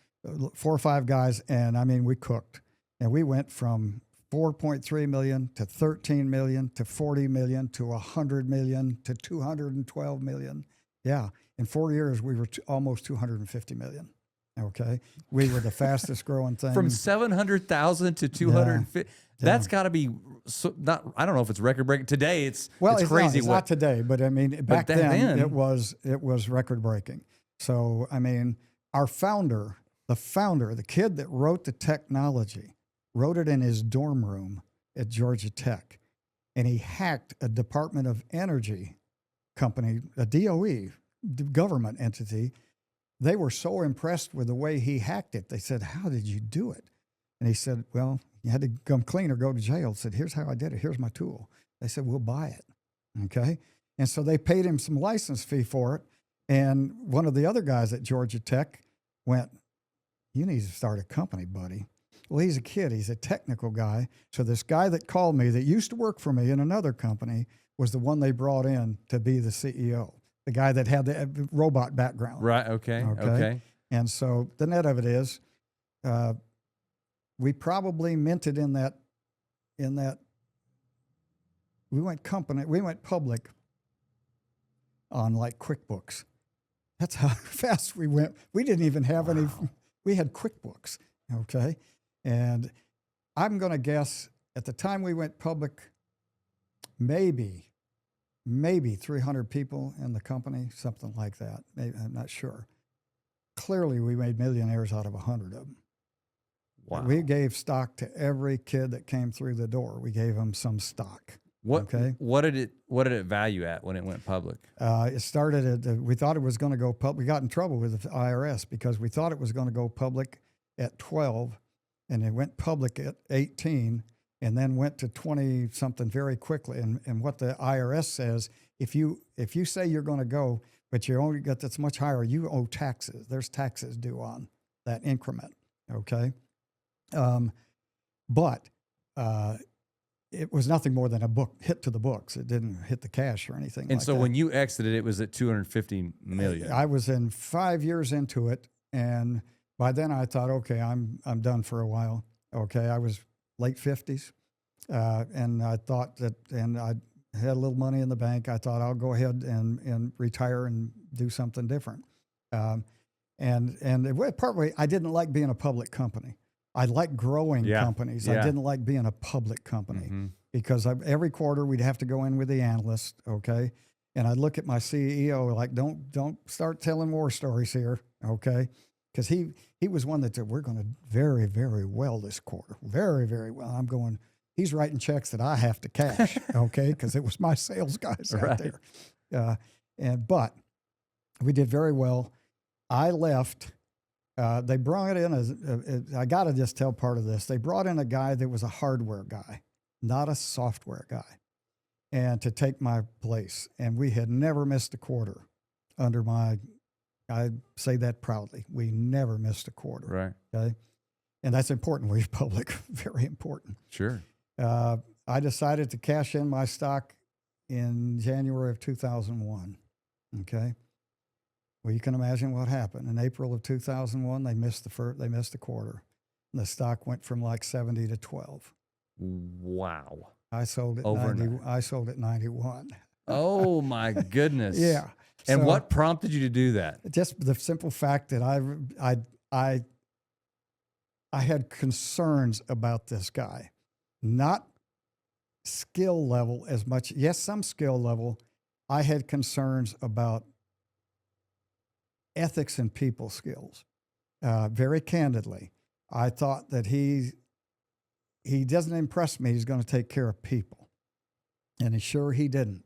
4 or 5 guys, and I mean, we cooked. And we went from 4.3 million to 13 million to 40 million to 100 million to 212 million. Yeah, in 4 years, we were almost 250 million. Okay, we were the fastest growing thing. From 700,000 to 250. That's got to be not. I don't know if it's record breaking today. It's crazy. It's not today, but I mean, back then it was record breaking. So I mean, our founder. The kid that wrote the technology, wrote it in his dorm room at Georgia Tech, and he hacked a Department of Energy company, a DOE, government entity. They were so impressed with the way he hacked it. They said, how did you do it? And he said, well, you had to come clean or go to jail. He said, here's how I did it. Here's my tool. They said, we'll buy it. Okay. And so they paid him some license fee for it. And one of the other guys at Georgia Tech went, you need to start a company, buddy. Well, he's a kid. He's a technical guy. So this guy that called me that used to work for me in another company was the one they brought in to be the CEO, the guy that had the robot background. Right. Okay. And so the net of it is we probably minted in that we went public on like QuickBooks. That's how fast we went. We didn't even have any. We had QuickBooks, okay? And I'm going to guess at the time we went public, maybe 300 people in the company, something like that. Maybe, I'm not sure. Clearly, we made millionaires out of 100 of them. Wow. We gave stock to every kid that came through the door. We gave them some stock. What did it value at when it went public? It started at, we thought it was going to go public. We got in trouble with the IRS because we thought it was going to go public at 12, and it went public at 18, and then went to 20 something very quickly. And what the IRS says, if you say you're going to go, but you only got that's much higher, you owe taxes. There's taxes due on that increment. Okay. But it was nothing more than a book hit to the books. It didn't hit the cash or anything. And like so that. when you exited, it was at 250 million. I was in 5 years into it, and by then I thought, okay, I'm done for a while. Okay, I was late 50s, and I thought that, and I had a little money in the bank. I thought I'll go ahead and retire and do something different. Partly, I didn't like being a public company. I like growing companies. I didn't like being a public company because every quarter we'd have to go in with the analyst, okay? And I'd look at my CEO like, don't start telling war stories here, okay? Because he was one that said, we're going to very, very well this quarter, very, very well. I'm going, he's writing checks that I have to cash, okay? Because it was my sales guys out there. But we did very well. I left. They brought in I got to just tell part of this. They brought in a guy that was a hardware guy, not a software guy, and to take my place. And we had never missed a quarter under I say that proudly. We never missed a quarter. Right. Okay. And that's important. We're public, very important. Sure. I decided to cash in my stock in January of 2001. Okay. Well, you can imagine what happened. In April of 2001, they missed the quarter. And the stock went from like 70 to 12. Wow. I sold it I sold at 91. Oh my goodness. Yeah. And So, what prompted you to do that? just the simple fact that I had concerns about this guy, not skill level as much. Yes, some skill level. I had concerns about ethics and people skills. Very candidly, I thought that he doesn't impress me. He's going to take care of people, and he didn't.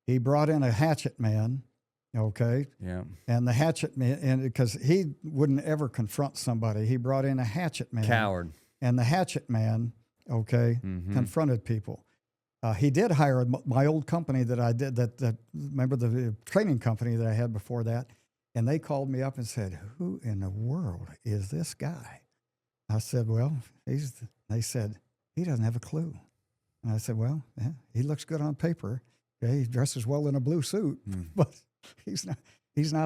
He brought in a hatchet man. Okay. Yeah. And the hatchet man, and because he wouldn't ever confront somebody, he brought in a hatchet man. Coward. And the hatchet man, okay, confronted people. He did hire my old company that I did, remember the training company that I had before that? And they called me up and said, who in the world is this guy? I said, well, they said, he doesn't have a clue. And I said, well, yeah, he looks good on paper. Okay, he dresses well in a blue suit, but he's not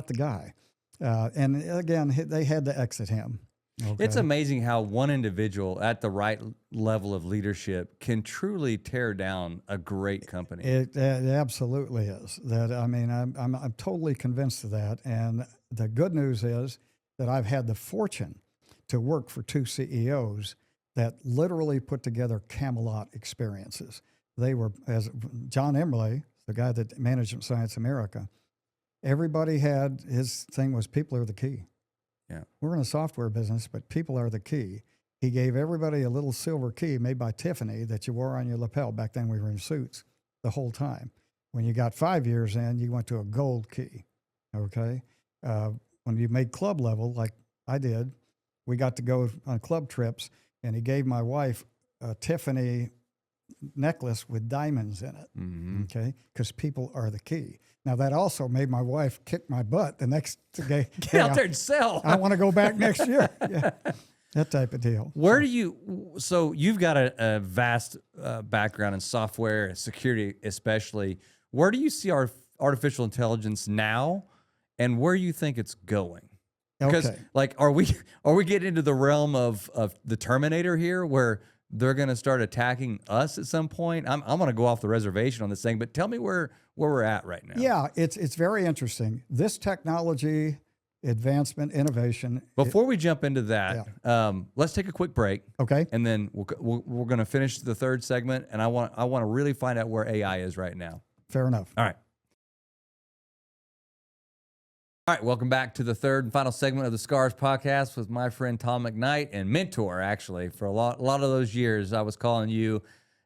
the guy. And again, they had to exit him. Okay. It's amazing how one individual at the right level of leadership can truly tear down a great company. It absolutely is. I'm totally convinced of that. And the good news is that I've had the fortune to work for two CEOs that literally put together Camelot experiences. They were, as John Emmerle, the guy that managed Science America, everybody had, his thing was people are the key. Yeah. We're in a software business, but people are the key. He gave everybody a little silver key made by Tiffany that you wore on your lapel. Back then we were in suits the whole time. When you got 5 years in, you went to a gold key, okay? When you made club level, like I did, we got to go on club trips, and he gave my wife a Tiffany necklace with diamonds in it, okay? Because people are the key. Now, that also made my wife kick my butt the next day. Get out there and sell. I want to go back next year. Yeah, that type of deal. So you've got a vast background in software, security especially. Where do you see our artificial intelligence now, and where do you think it's going? Because are we getting into the realm of the Terminator here, where they're going to start attacking us at some point? I'm going to go off the reservation on this thing, but tell me where we're at right now. Yeah, it's very interesting. This technology, advancement, innovation. Before we jump into that, let's take a quick break. Okay. And then we're going to finish the third segment, and I want to really find out where AI is right now. Fair enough. All right. All right, welcome back to the third and final segment of the Scars podcast with my friend Tom McKnight, and mentor, actually. For a lot of those years, I was calling you,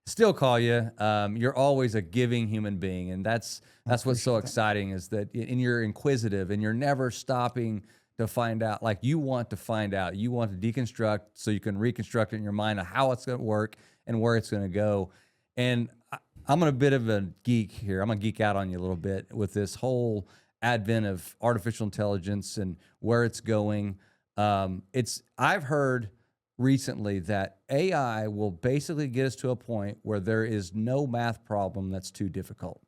still call you. You're always a giving human being, and that's what's so exciting is that and you're inquisitive, and you're never stopping to find out. Like, you want to find out. You want to deconstruct so you can reconstruct it in your mind of how it's going to work and where it's going to go. And I'm a bit of a geek here. I'm going to geek out on you a little bit with this whole advent of artificial intelligence and where it's going. I've heard recently that AI will basically get us to a point where there is no math problem that's too difficult.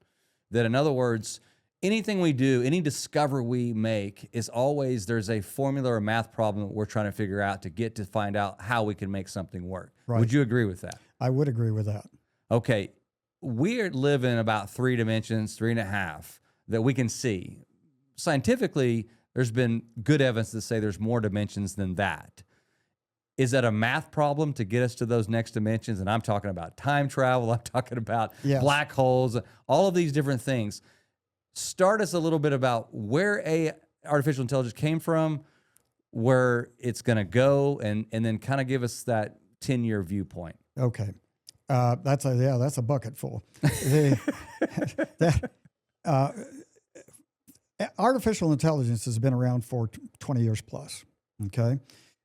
That, in other words, anything we do, any discovery we make is always there's a formula or math problem that we're trying to figure out to find out how we can make something work. Right. Would you agree with that? I would agree with that. Okay. We live in about 3 dimensions, 3.5 that we can see. Scientifically, there's been good evidence to say there's more dimensions than that. Is that a math problem to get us to those next dimensions? And I'm talking about time travel. I'm talking about black holes, all of these different things. Start us a little bit about where artificial intelligence came from, where it's going to go, and then kind of give us that 10-year viewpoint. Okay. That's a bucket full. Artificial intelligence has been around for 20 years plus. Okay.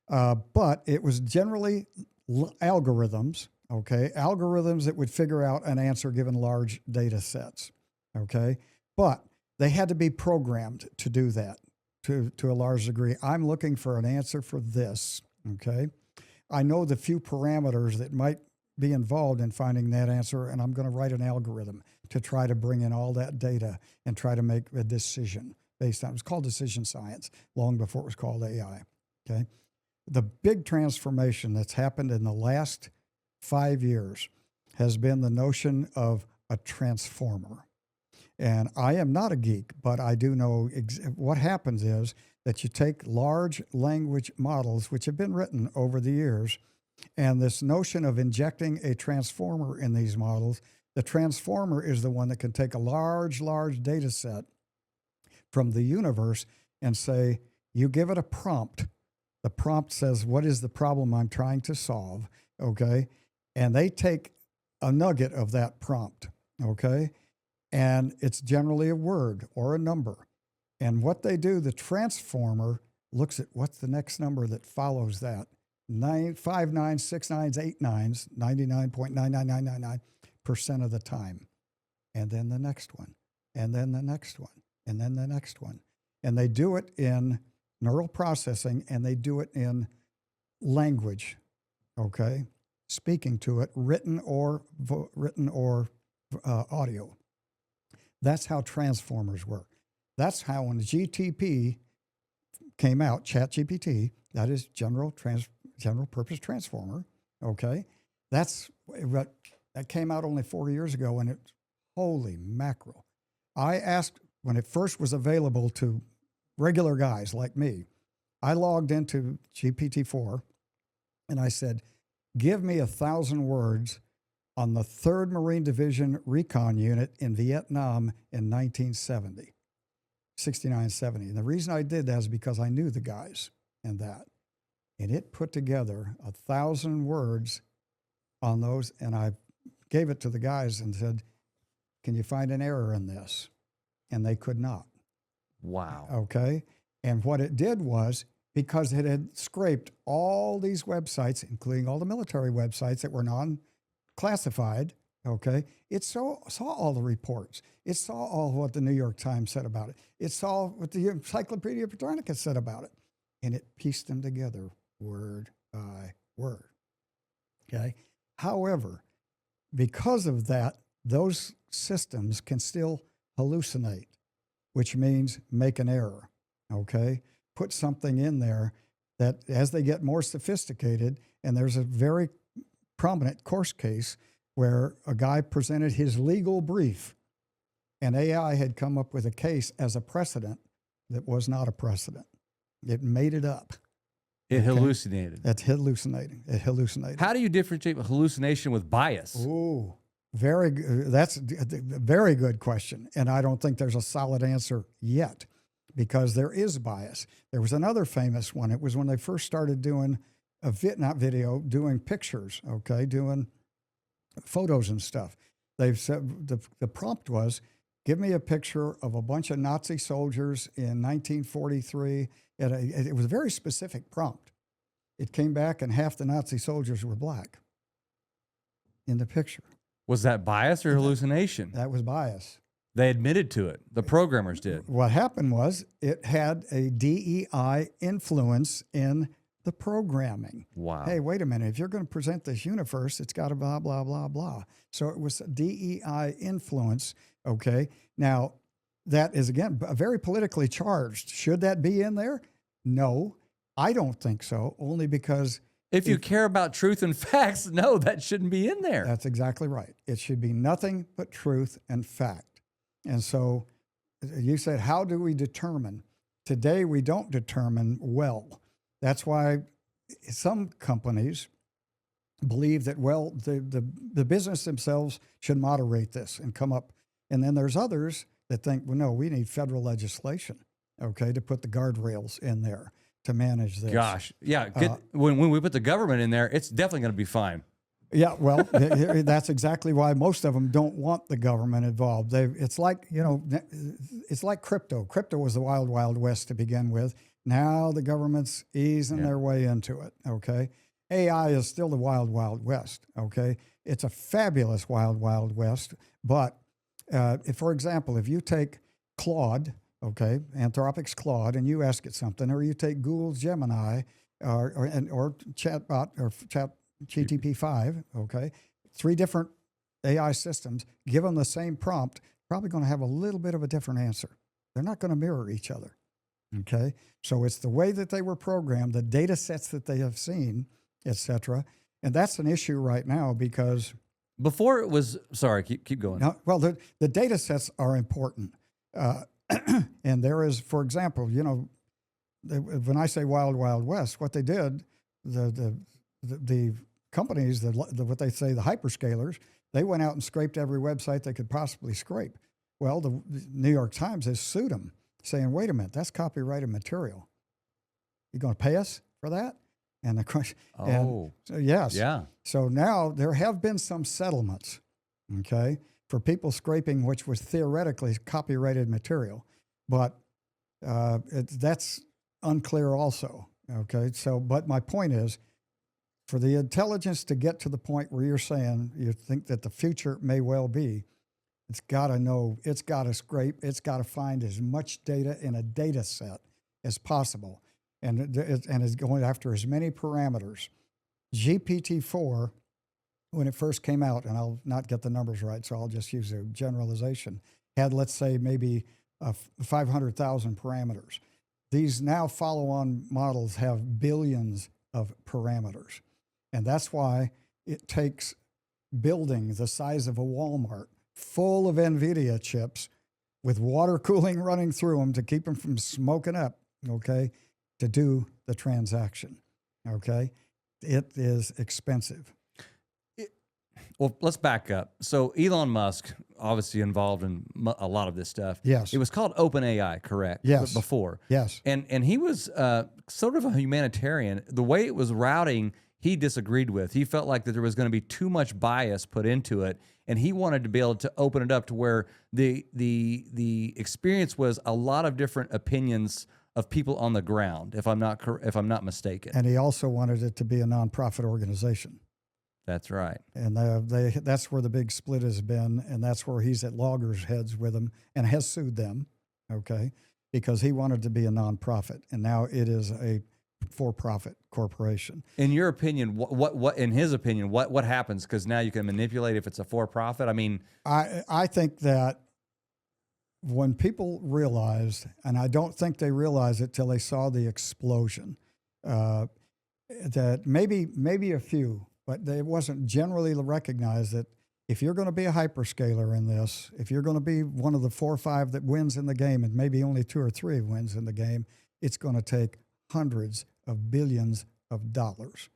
But it was generally algorithms, okay? Algorithms that would figure out an answer given large data sets, okay? But they had to be programmed to do that to a large degree. I'm looking for an answer for this, okay? I know the few parameters that might be involved in finding that answer, and I'm going to write an algorithm to try to bring in all that data and try to make a decision based on it. It was called decision science long before it was called AI, okay? The big transformation that's happened in the last 5 years has been the notion of a transformer. And I am not a geek, but I do know what happens is that you take large language models, which have been written over the years, and this notion of injecting a transformer in these models, the transformer is the one that can take a large data set from the universe and say, you give it a prompt. The prompt says, what is the problem I'm trying to solve, okay? And they take a nugget of that prompt, okay? And it's generally a word or a number. And what they do, the transformer looks at what's the next number that follows that. 5 nines, 6 nines, 8 nines, 99.99999% of the time. And then the next one, and then the next one, and then the next one. And they do it in neural processing, and they do it in language, okay? Speaking to it, written or audio. That's how transformers work. That's how when GTP came out, ChatGPT, that is general purpose transformer, okay? That came out only 4 years ago, and holy mackerel. I asked, when it first was available to regular guys like me, I logged into GPT-4 and I said, give me 1,000 words on the 3rd Marine Division Recon Unit in Vietnam in 1970, 69-70. And the reason I did that is because I knew the guys and that. And it put together 1,000 words on those, and I gave it to the guys and said, can you find an error in this? And they could not. Wow. Okay. And what it did was, because it had scraped all these websites, including all the military websites that were non-classified, okay, it saw all the reports. It saw all what the New York Times said about it. It saw what the Encyclopedia Britannica said about it. And it pieced them together word by word. Okay. However, because of that, those systems can still hallucinate, which means make an error, okay? Put something in there that as they get more sophisticated, and there's a very prominent court case where a guy presented his legal brief, and AI had come up with a case as a precedent that was not a precedent. It made it up. It hallucinated. It's hallucinating. It hallucinated. How do you differentiate hallucination with bias? Ooh. That's a very good question. And I don't think there's a solid answer yet because there is bias. There was another famous one. It was when they first started doing doing pictures, okay, doing photos and stuff. They've said the prompt was, give me a picture of a bunch of Nazi soldiers in 1943. It was a very specific prompt. It came back and half the Nazi soldiers were black. in the picture. Was that bias or hallucination? That was bias. They admitted to it. The programmers did. What happened was it had a DEI influence in the programming. Wow. Hey, wait a minute. If you're going to present this universe, it's got to blah, blah, blah, blah. So it was a DEI influence. Okay. Now, that is, again, very politically charged. Should that be in there? No, I don't think so, only because If you care about truth and facts, no, that shouldn't be in there. that's exactly right. It should be nothing but truth and fact. And so you said, how do we determine? Today, we don't determine well. That's why some companies believe that, well, the business themselves should moderate this and come up. And then there's others that think, well, no, we need federal legislation, okay, to put the guardrails in there to manage this. Gosh, yeah. When we put the government in there, it's definitely going to be fine. Yeah, well, that's exactly why most of them don't want the government involved. It's like, it's like crypto. Crypto was the wild, wild west to begin with. Now the government's easing their way into it, okay? AI is still the wild, wild west, okay? It's a fabulous wild, wild west. But if, for example, if you take Claude, okay, Anthropic's Claude, and you ask it something, or you take Google's Gemini or Chatbot or GTP5, okay, 3 different AI systems, give them the same prompt, probably going to have a little bit of a different answer. They're not going to mirror each other, okay? So it's the way that they were programmed, the data sets that they have seen, et cetera. And that's an issue right now because... Before it was, sorry, keep going. No, well, the data sets are important. And there is, for example, when I say wild, wild west, what they did, the companies, what they say, the hyperscalers, they went out and scraped every website they could possibly scrape. Well, the New York Times has sued them, saying, wait a minute, that's copyrighted material. You going to pay us for that? And the question, so yes. Yeah. So now there have been some settlements, okay, for people scraping, which was theoretically copyrighted material. But that's unclear also, okay? So, but my point is, for the intelligence to get to the point where you're saying you think that the future may well be, it's got to know, it's got to scrape, it's got to find as much data in a data set as possible. And is going after as many parameters. GPT-4, when it first came out, and I'll not get the numbers right, so I'll just use a generalization, had, let's say, maybe 500,000 parameters. These now follow-on models have billions of parameters. And that's why it takes buildings the size of a Walmart full of NVIDIA chips with water cooling running through them to keep them from smoking up, okay, to do the transaction, okay? It is expensive. Well, let's back up. So Elon Musk, obviously involved in a lot of this stuff. Yes. It was called OpenAI, correct? Yes. Before. Yes. And he was sort of a humanitarian. The way it was routing, he disagreed with. He felt like that there was going to be too much bias put into it, and he wanted to be able to open it up to where the experience was a lot of different opinions of people on the ground, if I'm not mistaken. And he also wanted it to be a nonprofit organization. That's right. And that's where the big split has been, and that's where he's at loggerheads with them and has sued them, okay, because he wanted to be a nonprofit, and now it is a for-profit corporation. In your opinion, what in his opinion, what happens? Because now you can manipulate if it's a for-profit. I mean, I think that when people realized, and I don't think they realized it till they saw the explosion, that maybe a few, but it wasn't generally recognized that if you're going to be a hyperscaler in this, if you're going to be one of the 4 or 5 that wins in the game, and maybe only 2 or 3 wins in the game, it's going to take hundreds of billions of dollars.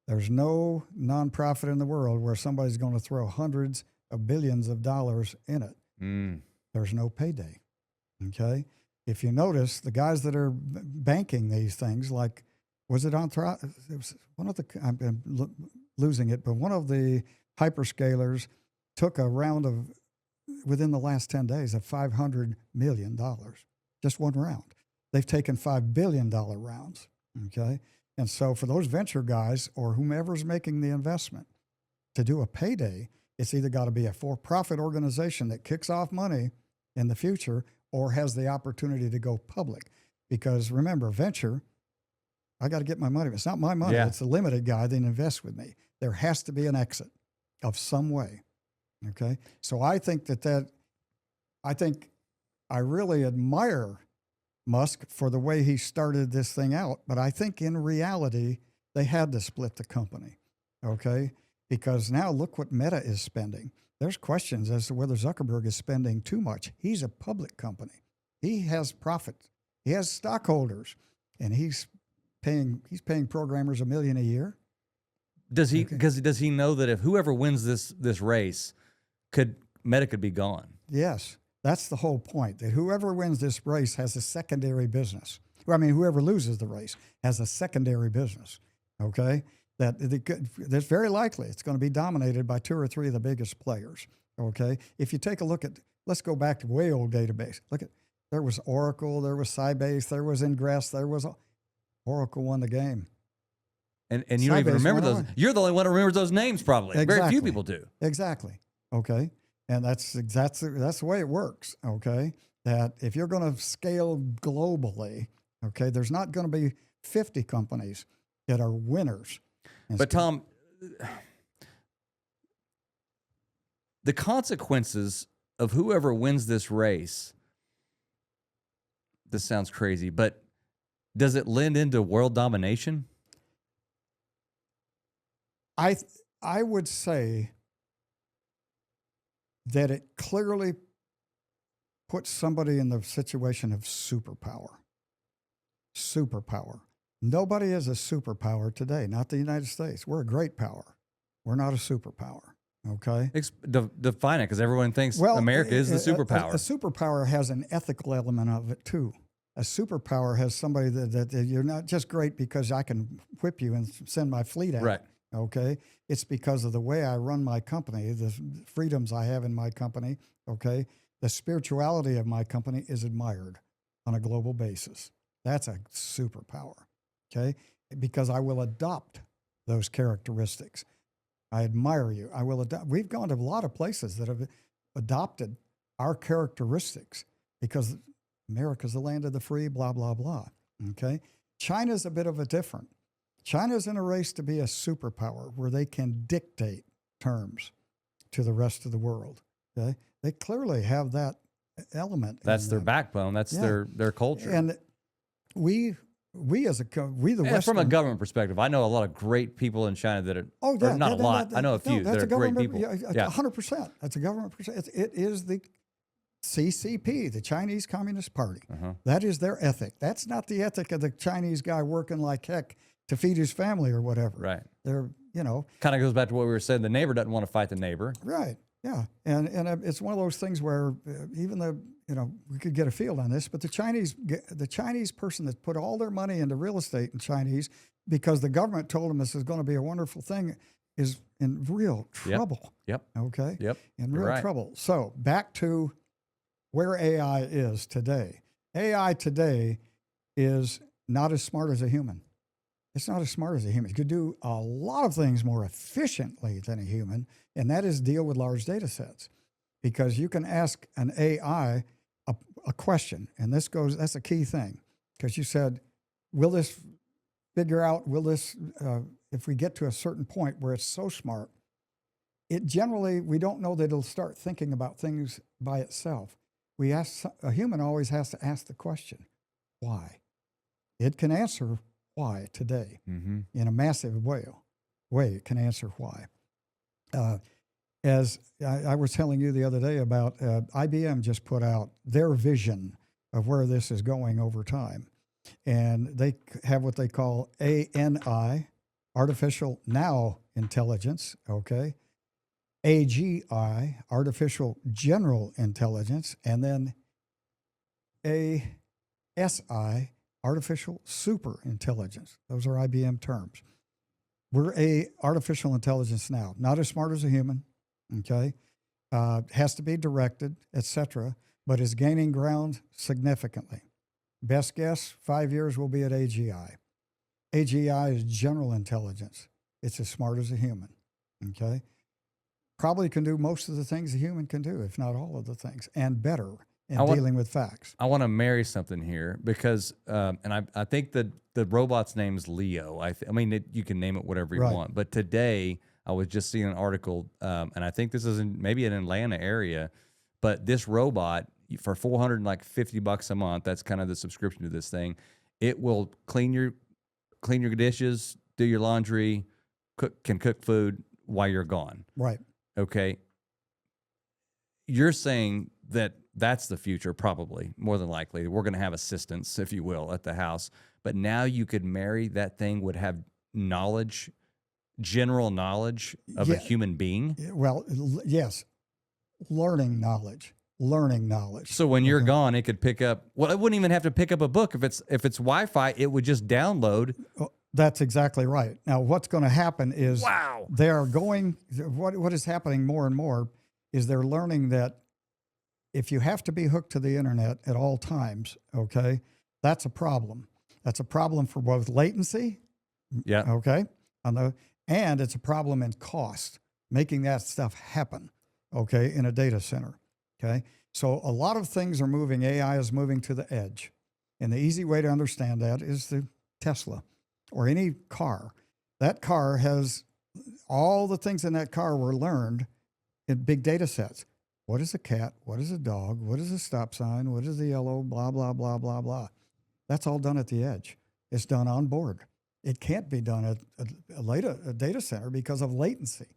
There's no nonprofit in the world where somebody's going to throw hundreds of billions of dollars in it. There's no payday, okay? If you notice, the guys that are banking these things, like, was it on, it was one of the, I'm losing it, but one of the hyperscalers took a round of, within the last 10 days, of $500 million, just one round. They've taken $5 billion rounds, okay? And so for those venture guys or whomever's making the investment, to do a payday, it's either got to be a for-profit organization that kicks off money in the future or has the opportunity to go public. Because remember, venture, I got to get my money. It's not my money. Yeah. It's a limited guy that invests with me. There has to be an exit of some way. Okay. So I think I really admire Musk for the way he started this thing out. But I think in reality, they had to split the company. Okay. Because now look what Meta is spending. There's questions as to whether Zuckerberg is spending too much. He's a public company. He has profit. He has stockholders, and he's paying programmers $1 million a year. Does he? Because does he know that if whoever wins this race, Meta could be gone? Yes, that's the whole point. That whoever wins this race has a secondary business. Well, I mean, whoever loses the race has a secondary business. Okay, that's very likely it's going to be dominated by 2 or 3 of the biggest players. Okay, if you take a look at, let's go back to way old database. Look at, there was Oracle, there was Sybase, there was Ingress, Oracle won the game. And you don't even remember those. You're the only one who remembers those names, probably. Exactly. Very few people do. Exactly. Okay. And that's the way it works. Okay. That if you're going to scale globally, okay, there's not going to be 50 companies that are winners. But Tom, the consequences of whoever wins this race, this sounds crazy, but does it lend into world domination? I would say that it clearly puts somebody in the situation of superpower. Superpower. Nobody is a superpower today, not the United States. We're a great power. We're not a superpower, okay? Define it, because everyone thinks America is the superpower. A superpower has an ethical element of it, too. A superpower has somebody that you're not just great because I can whip you and send my fleet out. Right. Okay. It's because of the way I run my company, the freedoms I have in my company. Okay. The spirituality of my company is admired on a global basis. That's a superpower. Okay. Because I will adopt those characteristics. I admire you. I will adopt. We've gone to a lot of places that have adopted our characteristics because America's the land of the free, blah, blah, blah. Okay. China's a bit of a different. China's in a race to be a superpower where they can dictate terms to the rest of the world. Okay. They clearly have that element. That's their backbone. That's their culture. And we the West, from a government perspective, I know a lot of great people in China that are, not a lot. I know a few that are great people. 100%. That's a government percent. It is the CCP, the Chinese Communist Party. That is their ethic. That's not the ethic of the Chinese guy working like heck to feed his family or whatever. Right. They're, kind of goes back to what we were saying. The neighbor doesn't want to fight the neighbor. Right. Yeah. And it's one of those things where even though, we could get a feel on this, but the Chinese person that put all their money into real estate in Chinese because the government told them this is going to be a wonderful thing is in real trouble. Yep. Okay. Yep. In real trouble. So back to where AI is today. AI today is not as smart as a human. It's not as smart as a human. It could do a lot of things more efficiently than a human, and that is deal with large data sets. Because you can ask an AI a question, and that's a key thing. Because you said, will this, if we get to a certain point where it's so smart, we don't know that it'll start thinking about things by itself. A human always has to ask the question, why? It can answer why today in a massive way. It can answer why. As I was telling you the other day about IBM just put out their vision of where this is going over time. And they have what they call ANI, Artificial Now Intelligence, okay? AGI, Artificial General Intelligence, and then ASI, Artificial Super Intelligence. Those are IBM terms. We're artificial intelligence now, not as smart as a human, okay? Has to be directed, etc., but is gaining ground significantly. Best guess, 5 years we'll be at AGI. AGI is general intelligence. It's as smart as a human, okay? probably can do most of the things a human can do, if not all of the things, and better in I want- dealing with facts. I want to marry something here because, and I think that the robot's name's Leo. I mean, you can name it whatever you Right. want. But today, I was just seeing an article, and I think this is maybe an Atlanta area, but this robot for $450 a month, that's kind of the subscription to this thing. It will clean your dishes, do your laundry, can cook food while you're gone. Right. Okay. You're saying that that's the future, probably, more than likely. We're going to have assistants, if you will, at the house. But now you could marry that thing, would have knowledge, general knowledge of a Yeah. human being. Well, yes, learning knowledge. So when you're gone, it could pick up. Well, it wouldn't even have to pick up a book if it's Wi-Fi. It would just download. That's exactly right. Now, what's going to happen is Wow. they are going. What is happening more and more is they're learning that if you have to be hooked to the internet at all times, okay, that's a problem. That's a problem for both latency, Yeah. okay, and it's a problem in cost, making that stuff happen, okay, in a data center, okay. So a lot of things are moving. AI is moving to the edge, and the easy way to understand that is the Tesla or any car. That car has all the things in that car were learned in big data sets. What is a cat? What is a dog? What is a stop sign? What is the yellow? Blah, blah, blah, blah, blah. That's all done at the edge. It's done on board. It can't be done at a data center because of latency.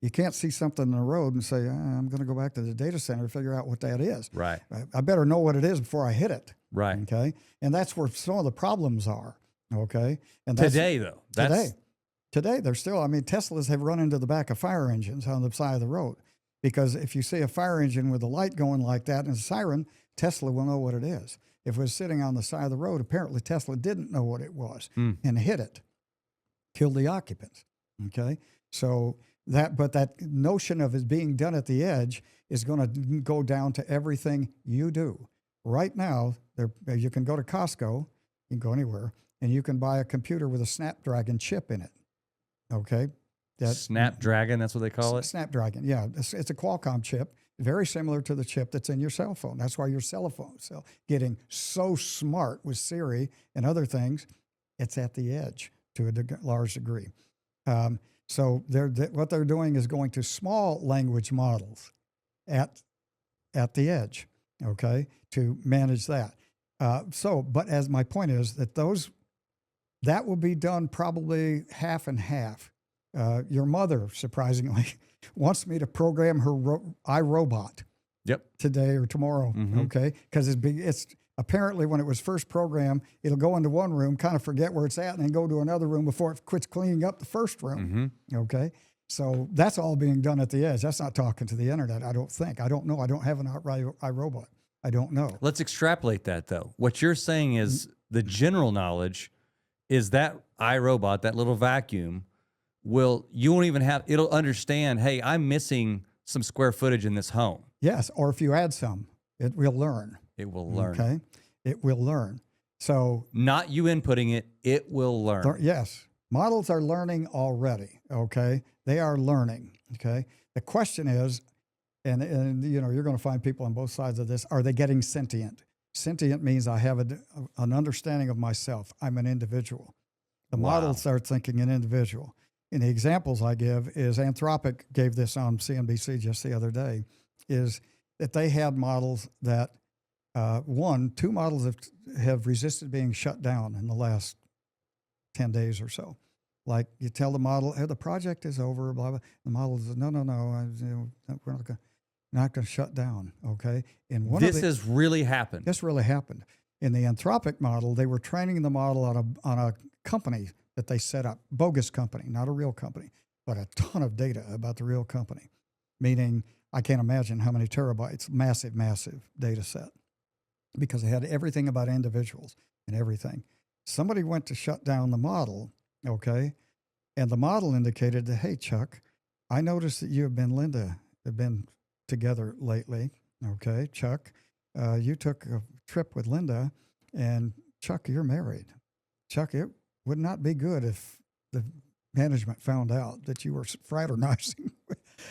You can't see something in the road and say, I'm going to go back to the data center to figure out what that is. Right. I better know what it is before I hit it. Right. Okay. And that's where some of the problems are. Okay. And that's, Today, though. Today, they're still, Teslas have run into the back of fire engines on the side of the road. Because if you see a fire engine with a light going like that and a siren, Tesla will know what it is. If it was sitting on the side of the road, apparently Tesla didn't know what it was and hit it, killed the occupants. Okay, so that notion of it being done at the edge is going to go down to everything you do. Right now, you can go to Costco, you can go anywhere, and you can buy a computer with a Snapdragon chip in it. Okay. Snapdragon, that's what they call it? Snapdragon, yeah. It's a Qualcomm chip, very similar to the chip that's in your cell phone. That's why your cell phone is getting so smart with Siri and other things. It's at the edge to a large degree. So what they're doing is going to small language models at the edge, okay, to manage that. But as my point is that will be done probably half and half. Your mother, surprisingly, wants me to program her iRobot. Yep. Today or tomorrow, okay? Because it's apparently when it was first programmed, it'll go into one room, kind of forget where it's at, and then go to another room before it quits cleaning up the first room, okay? So that's all being done at the edge. That's not talking to the internet, I don't think. I don't know. I don't have an iRobot. I don't know. Let's extrapolate that, though. What you're saying is the general knowledge is that iRobot, that little vacuum, you won't even have, it'll understand, hey, I'm missing some square footage in this home. Yes, or if you add some, it will learn. It will learn. Okay, it will learn. So not you inputting it, it will learn. Yes, models are learning already. Okay, they are learning. Okay, the question is, and you're going to find people on both sides of this. Are they getting sentient? Sentient means I have an understanding of myself. I'm an individual. The models start thinking an individual. And the examples I give is Anthropic gave this on CNBC just the other day, is that they had models that, two models have resisted being shut down in the last 10 days or so. Like you tell the model, hey, the project is over, blah, blah. The model says, no, we're not going to shut down, okay? And this has really happened. This really happened. In the Anthropic model, they were training the model on a company that they set up, bogus company, not a real company, but a ton of data about the real company, meaning I can't imagine how many terabytes, massive, massive data set, because they had everything about individuals and everything. Somebody went to shut down the model, okay, and the model indicated that, hey, Chuck, I noticed that you and Linda have been together lately, okay, Chuck, you took a trip with Linda, and Chuck, you're married. Chuck, it would not be good if the management found out that you were fraternizing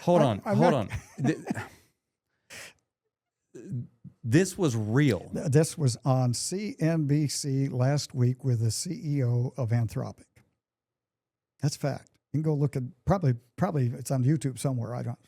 Hold on. I'm Hold not- on. This was real. This was on CNBC last week with the CEO of Anthropic. That's fact. You can go look at probably it's on YouTube somewhere. I don't.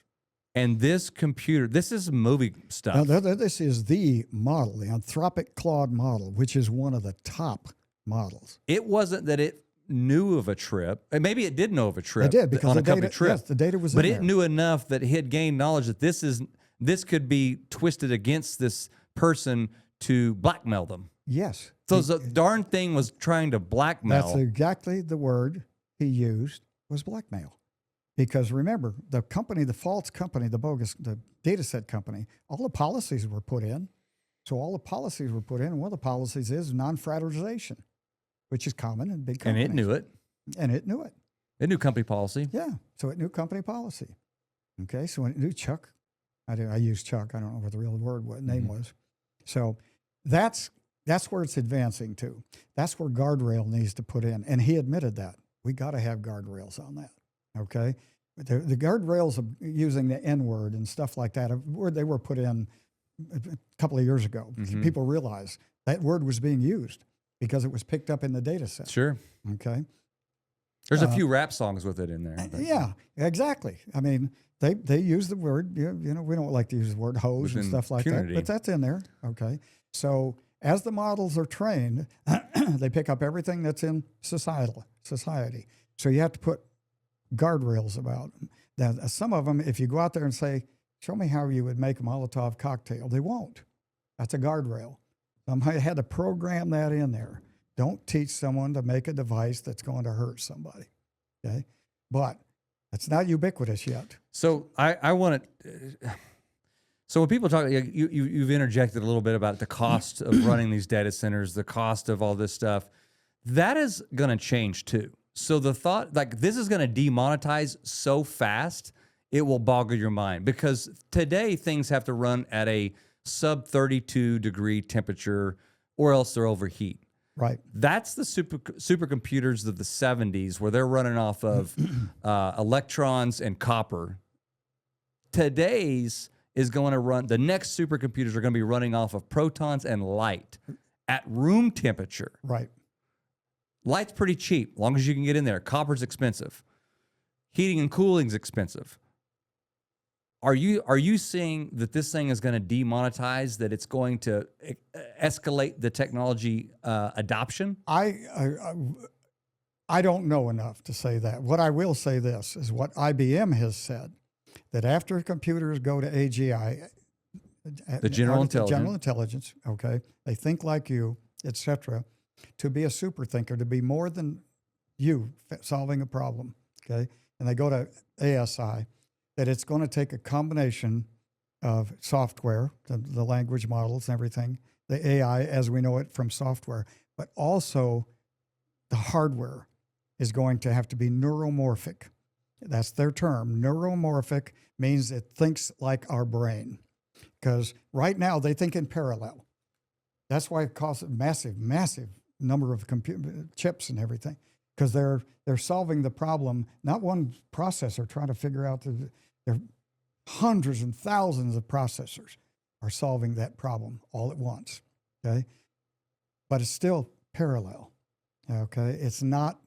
And this computer, this is movie stuff. Now, this is the model, the Anthropic Claude model, which is one of the top models. It wasn't that it knew of a trip. And maybe it did know of a trip. It did, because on the a company data, trip. yes, the data was But in it there. knew enough that it had gained knowledge that this could be twisted against this person to blackmail them. Yes. So the darn thing was trying to blackmail. That's exactly the word he used, was blackmail. Because remember, the company, the false company, the bogus, the data set company, all the policies were put in. So all the policies were put in. And one of the policies is non-fraternization, which is common in big and companies. it knew it. And it knew it. It knew company policy. Yeah. So it knew company policy. Okay. So when it knew Chuck, I used Chuck. I don't know what the real name was. So that's where it's advancing to. That's where guardrail needs to put in. And he admitted that. We got to have guardrails on that. Okay. The guardrails of using the N-word and stuff like that, they were put in a couple of years ago. People realized that word was being used because it was picked up in the data set. Sure. Okay. There's a few rap songs with it in there. Yeah, exactly. I mean, they use the word, we don't like to use the word hose and stuff like that, but that's in there. Okay. So as the models are trained, they pick up everything that's in society. So you have to put guardrails about them. Now, some of them, if you go out there and say, show me how you would make a Molotov cocktail, they won't. That's a guardrail. I had to program that in there. Don't teach someone to make a device that's going to hurt somebody. Okay. But it's not ubiquitous yet. So I want to. So when people talk, you've interjected a little bit about the cost of running these data centers, the cost of all this stuff. That is going to change too. So the thought, like this is going to demonetize so fast, it will boggle your mind, because today things have to run at a sub 32 degree temperature or else they're overheat. Right. That's the supercomputers of the 70s where they're running off of electrons and copper. Today's is going to run, the next supercomputers are going to be running off of protons and light at room temperature. Right. Light's pretty cheap, as long as you can get in there. Copper's expensive. Heating and cooling's expensive. Are you seeing that this thing is going to demonetize, that it's going to escalate the technology adoption? I don't know enough to say that. What I will say this is what IBM has said, that after computers go to AGI, the general intelligence, okay, they think like you, etc., to be a super thinker, to be more than you solving a problem, okay, and they go to ASI, that it's going to take a combination of software, the language models and everything, the AI as we know it from software, but also the hardware is going to have to be neuromorphic. That's their term. Neuromorphic means it thinks like our brain, because right now they think in parallel. That's why it costs a massive number of chips and everything, because they're solving the problem, not one processor trying to figure out there are hundreds and thousands of processors are solving that problem all at once, okay? But it's still parallel, okay? It's not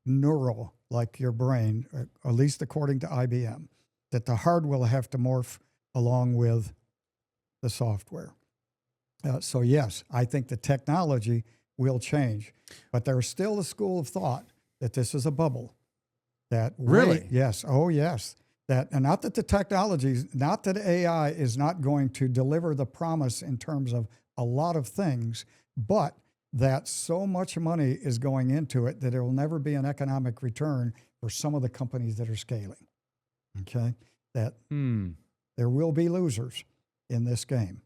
neural like your brain, at least according to IBM, that the hardware will have to morph along with the software. So yes, I think the technology will change, but there's still a school of thought that this is a bubble. That really? Yes. Oh, yes. That, and not that the technology, not that AI is not going to deliver the promise in terms of a lot of things, but that so much money is going into it that there will never be an economic return for some of the companies that are scaling. Okay? That there will be losers in this game.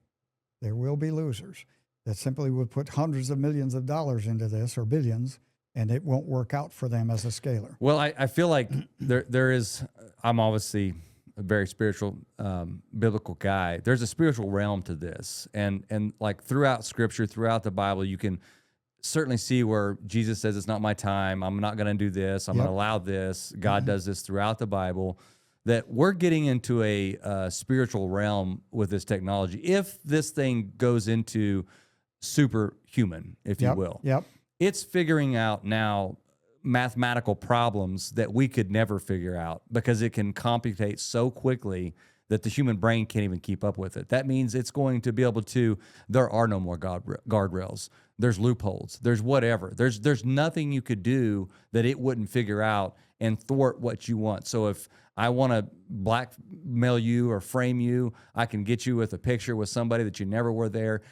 There will be losers that simply would put hundreds of millions of dollars into this, or billions, and it won't work out for them as a scaler. Well, I feel like there is, I'm obviously a very spiritual, biblical guy. There's a spiritual realm to this. And like throughout Scripture, throughout the Bible, you can certainly see where Jesus says, it's not my time. I'm not going to do this. I'm going to allow this. God does this throughout the Bible. that we're getting into a spiritual realm with this technology. If this thing goes into superhuman, if you will, it's figuring out now mathematical problems that we could never figure out because it can computate so quickly that the human brain can't even keep up with it. That means it's going to be able to, there are no more guardrails. There's loopholes. There's whatever. There's nothing you could do that it wouldn't figure out and thwart what you want. So if I want to blackmail you or frame you, I can get you with a picture with somebody that you never were there.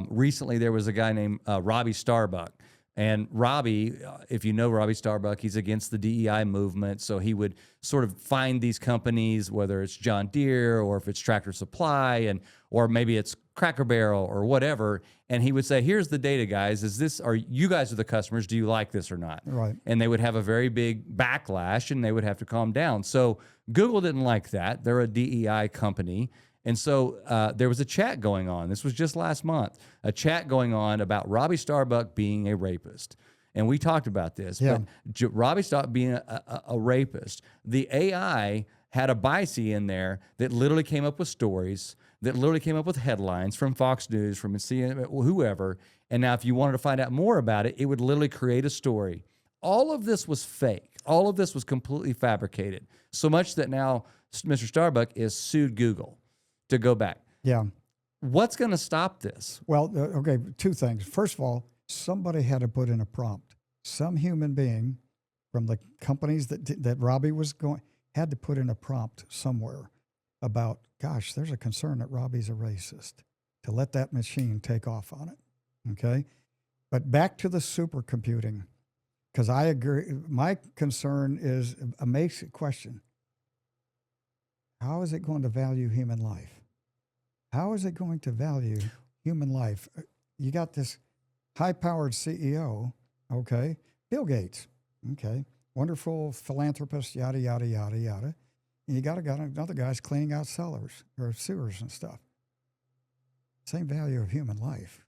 Recently, there was a guy named Robbie Starbuck. And Robbie, if you know Robbie Starbuck, he's against the DEI movement. So he would sort of find these companies, whether it's John Deere or if it's Tractor Supply, or maybe it's Cracker Barrel or whatever. And he would say, here's the data, guys. You guys are the customers. Do you like this or not? Right. And they would have a very big backlash and they would have to calm down. So Google didn't like that. They're a DEI company. And so there was a chat going on. This was just last month, a chat going on about Robbie Starbuck being a rapist. And we talked about this. Yeah. But Robbie Starbuck being a rapist, the AI had a bias in there that literally came up with stories, that literally came up with headlines from Fox News, from CNN, whoever. And now if you wanted to find out more about it, it would literally create a story. All of this was fake. All of this was completely fabricated. So much that now Mr. Starbuck is sued Google to go back. Yeah. What's going to stop this? Well, okay, two things. First of all, somebody had to put in a prompt. Some human being from the companies that Robbie was going had to put in a prompt somewhere about, gosh, there's a concern that Robbie's a racist, to let that machine take off on it. Okay? But back to the supercomputing, because I agree. My concern is a basic question. How is it going to value human life? How is it going to value human life? You got this high-powered CEO, okay, Bill Gates, okay, wonderful philanthropist, yada, yada, yada, yada. And you got another guy's cleaning out cellars or sewers and stuff. Same value of human life,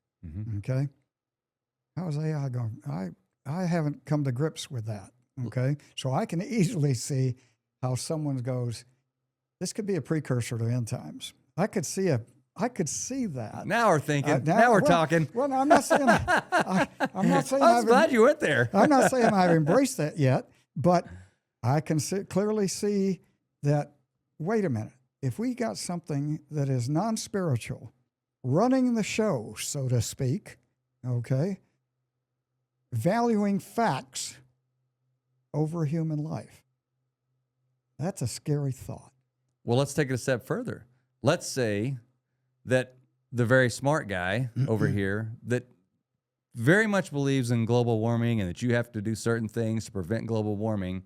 okay? How is AI going? I haven't come to grips with that, okay? So I can easily see how someone goes, this could be a precursor to end times. I could see that. Now we're thinking. Now we're talking. Well, I'm not saying. I'm not saying. I was glad you went there. I'm not saying I've embraced that yet, but I can clearly see that. Wait a minute. If we got something that is non-spiritual, running the show, so to speak, okay, valuing facts over human life, that's a scary thought. Well, let's take it a step further. Let's say that the very smart guy over here that very much believes in global warming and that you have to do certain things to prevent global warming.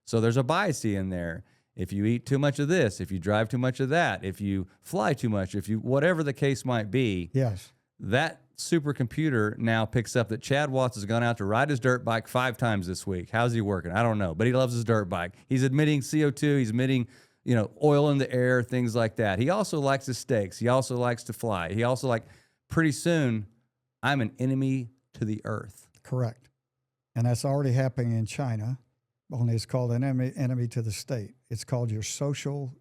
So there's a bias in there. If you eat too much of this, if you drive too much of that, if you fly too much, whatever the case might be, yes, that supercomputer now picks up that Chad Watts has gone out to ride his dirt bike 5 times this week. How's he working? I don't know, but he loves his dirt bike. He's emitting CO2. He's emitting oil in the air, things like that. He also likes his steaks. He also likes to fly. He also pretty soon, I'm an enemy to the earth. Correct. And that's already happening in China, only it's called an enemy to the state. It's called your social,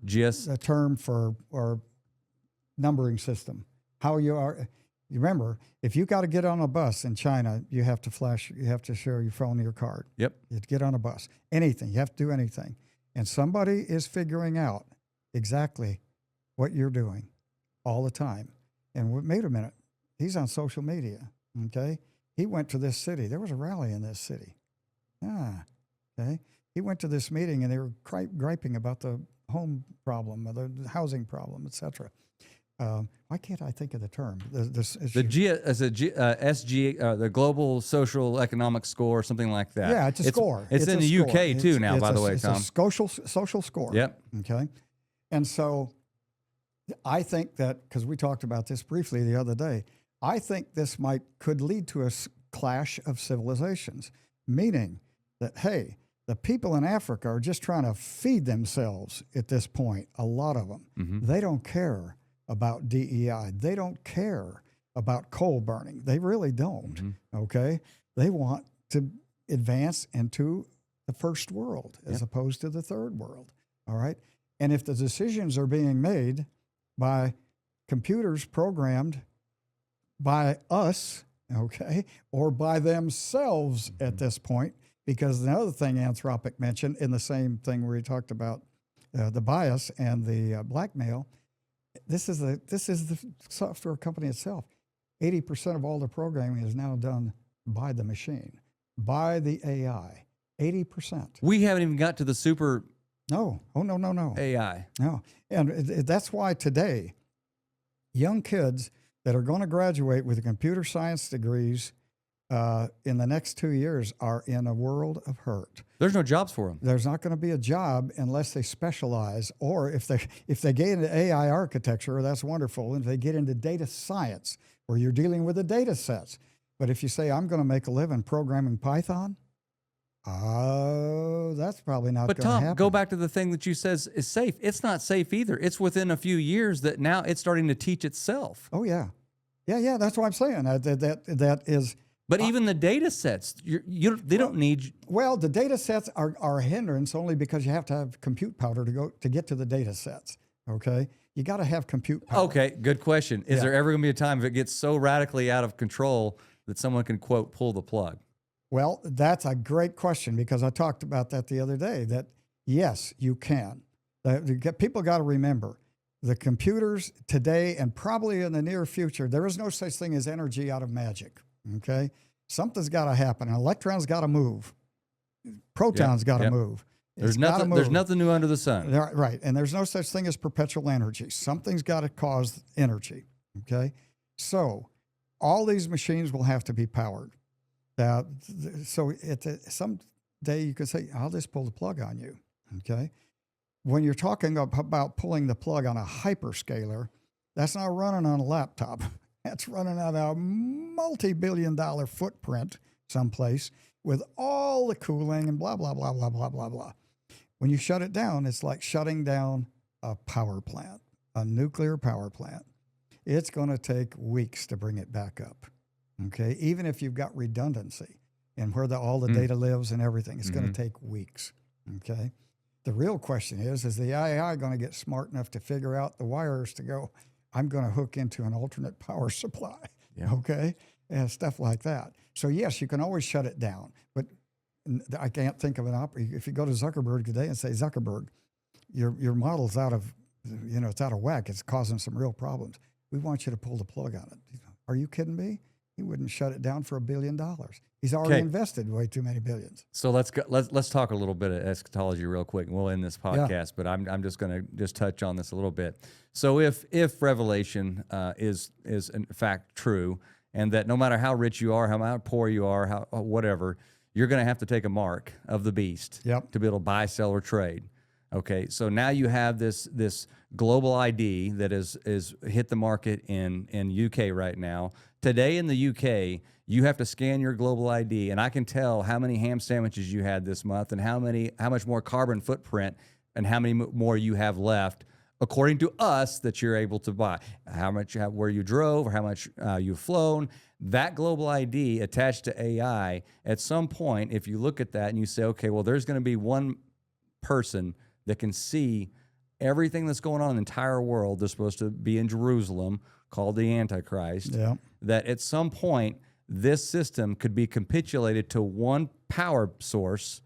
just a term for or numbering system. How you are. You remember, if you got to get on a bus in China, you have to show your phone or your card. Yep. You have to get on a bus. Anything. You have to do anything. And somebody is figuring out exactly what you're doing all the time. And wait a minute. He's on social media, okay? He went to this city. There was a rally in this city. Okay? He went to this meeting, and they were griping about the home problem, or the housing problem, et cetera. Why can't I think of the term? The Global Social Economic Score, something like that. Yeah, it's a score. It's in the UK too now, by the way, Tom. It's a social score. Yep. Okay. And so I think that, because we talked about this briefly the other day, I think this could lead to a clash of civilizations, meaning that, hey, the people in Africa are just trying to feed themselves at this point, a lot of them. Mm-hmm. They don't care about DEI. They don't care about coal burning. They really don't, okay? They want to advance into the first world as opposed to the third world. All right. And if the decisions are being made by computers programmed by us, okay, or by themselves at this point, because the other thing Anthropic mentioned in the same thing where he talked about the bias and the blackmail, this is the software company itself. 80% of all the programming is now done by the machine, by the AI. 80%. We haven't even got to the super No. Oh, no. AI. No. And that's why today, young kids that are going to graduate with computer science degrees in the next 2 years are in a world of hurt. There's no jobs for them. There's not going to be a job unless they specialize, or if they get into AI architecture, that's wonderful. And if they get into data science, where you're dealing with the data sets. But if you say, I'm going to make a living programming Python, that's probably not going to happen. But Tom, go back to the thing that you says is safe. It's not safe either. It's within a few years that now it's starting to teach itself. Oh, yeah. Yeah, that's what I'm saying. That is... But even the data sets, they don't need... Well, the data sets are a hindrance only because you have to have compute power to get to the data sets, okay? You got to have compute power. Okay, good question. Is there ever going to be a time if it gets so radically out of control that someone can, quote, pull the plug? Well, that's a great question because I talked about that the other day, that yes, you can. People got to remember, the computers today and probably in the near future, there is no such thing as energy out of magic, okay? Something's got to happen. An electron's got to move. Protons got to move. There's nothing new under the sun. Right. And there's no such thing as perpetual energy. Something's got to cause energy. Okay. So all these machines will have to be powered. So some day you could say, I'll just pull the plug on you. Okay. When you're talking about pulling the plug on a hyperscaler, that's not running on a laptop. That's running on a multi-billion-dollar footprint someplace with all the cooling and blah, blah, blah, blah, blah, blah, blah. When you shut it down, it's like shutting down a power plant, a nuclear power plant. It's going to take weeks to bring it back up, okay? Even if you've got redundancy and where all the data lives and everything, it's going to take weeks, okay? The real question is the AI going to get smart enough to figure out the wires to go, I'm going to hook into an alternate power supply, okay? And stuff like that. So, yes, you can always shut it down, but I can't think of an operator. If you go to Zuckerberg today and say, Zuckerberg, your model's out of, it's out of whack. It's causing some real problems. We want you to pull the plug on it. Are you kidding me? He wouldn't shut it down for $1 billion. He's already invested way too many billions. So let's talk a little bit of eschatology real quick, and we'll end this podcast. But I'm just going to touch on this a little bit. So if Revelation is in fact true, and that no matter how rich you are, how poor you are, how whatever, you're going to have to take a mark of the beast to be able to buy, sell, or trade. Okay, so now you have this global ID that is hit the market in UK right now. Today in the UK, you have to scan your global ID, and I can tell how many ham sandwiches you had this month, and how much more carbon footprint, and how many more you have left, according to us, that you're able to buy. How much, where you drove, or how much you've flown. That global ID attached to AI, at some point, if you look at that and you say, okay, well, there's going to be one person that can see everything that's going on in the entire world. They're supposed to be in Jerusalem, called the Antichrist. Yeah. That at some point, this system could be capitulated to one power source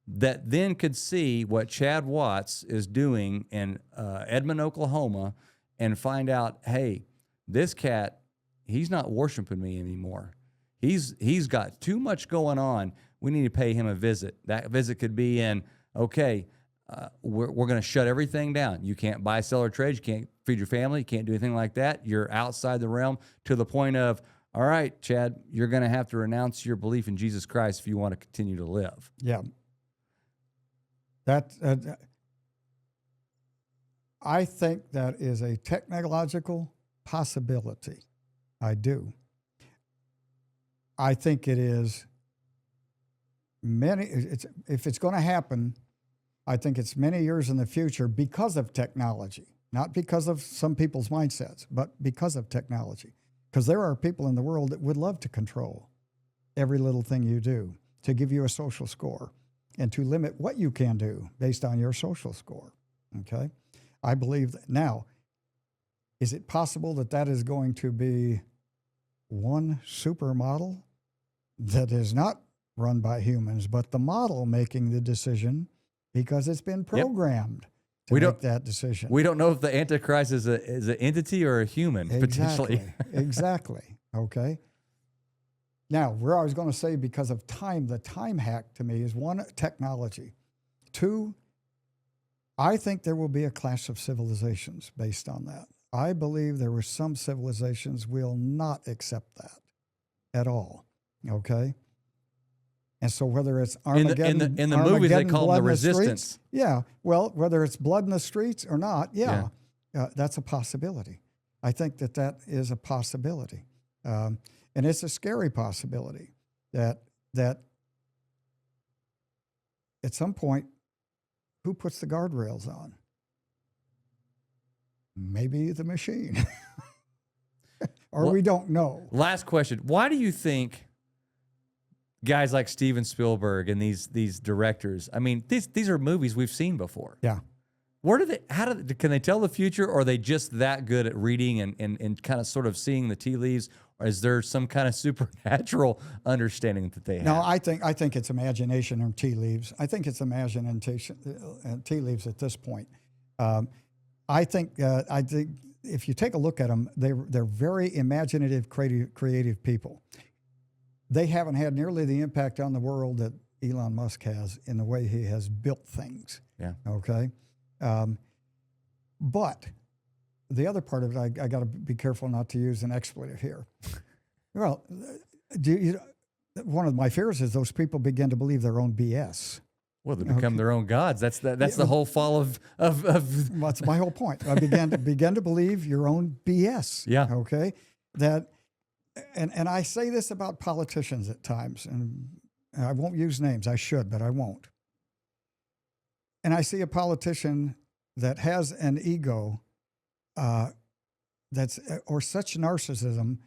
that then could see what Chad Watts is doing in Edmond, Oklahoma, and find out, hey, this cat, he's not worshiping me anymore. He's got too much going on. We need to pay him a visit. That visit could be in, okay, we're going to shut everything down. You can't buy, sell, or trade. You can't feed your family. You can't do anything like that. You're outside the realm, to the point of, all right, Chad, you're going to have to renounce your belief in Jesus Christ if you want to continue to live. Yeah. That I think that is a technological possibility. I do. I think it is if it's going to happen, I think it's many years in the future because of technology, not because of some people's mindsets, but because of technology. Because there are people in the world that would love to control every little thing you do, to give you a social score. and to limit what you can do based on your social score. Okay. I believe that. Now, is it possible that that is going to be one supermodel that is not run by humans, but the model making the decision because it's been programmed to make that decision? We don't know if the Antichrist is an entity or a human, potentially. Exactly. Okay. Now, where I was going to say, because of time, the time hack to me is one, technology. Two, I think there will be a clash of civilizations based on that. I believe there were some civilizations will not accept that at all. Okay. And so whether it's Armageddon, in the movies they call them the resistance. Streets, yeah. Well, whether it's blood in the streets or not, that's a possibility. I think that is a possibility. And it's a scary possibility that at some point, who puts the guardrails on? Maybe the machine. Or we don't know. Last question. Why do you think guys like Steven Spielberg and these directors, I mean, these are movies we've seen before. Yeah. Can they tell the future, or are they just that good at reading and kind of sort of seeing the tea leaves? Or is there some kind of supernatural understanding that they have? No, I think it's imagination and tea leaves. I think it's imagination and tea leaves at this point. I think if you take a look at them, they're very imaginative, creative people. They haven't had nearly the impact on the world that Elon Musk has in the way he has built things. Yeah. Okay. But the other part of it, I got to be careful not to use an expletive here. Well, one of my fears is those people begin to believe their own BS. Well, they become their own gods. That's the whole fall of. That's my whole point. I began to believe your own BS. Yeah. Okay. And I say this about politicians at times, and I won't use names. I should, but I won't. And I see a politician that has an ego or such narcissism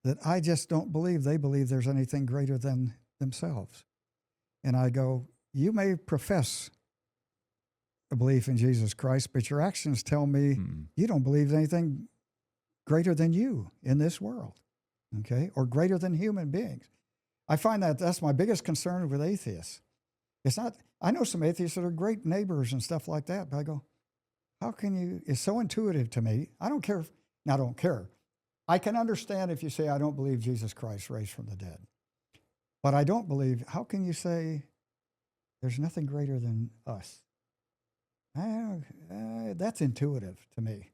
that I just don't believe they believe there's anything greater than themselves. And I go, you may profess a belief in Jesus Christ, but your actions tell me you don't believe anything greater than you in this world, okay, or greater than human beings. I find that's my biggest concern with atheists. It's not, I know some atheists that are great neighbors and stuff like that, but I go, how can you, it's so intuitive to me. I don't care, I don't care. I can understand if you say, I don't believe Jesus Christ raised from the dead. But I don't believe, how can you say there's nothing greater than us? That's intuitive to me.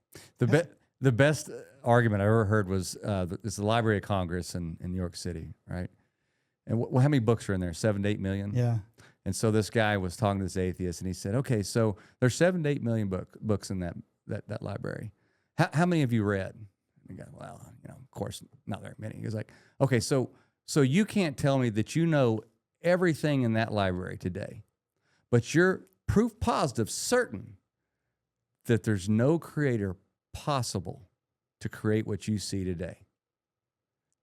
The best argument I ever heard was it's the Library of Congress in New York City, right? And how many books are in there? 7 to 8 million? Yeah. And so this guy was talking to this atheist, and he said, okay, so there's 7 to 8 million books in that library. How many have you read? And he goes, well, of course, not very many. He was like, okay, so you can't tell me that you know everything in that library today, but you're proof positive, certain that there's no creator possible to create what you see today.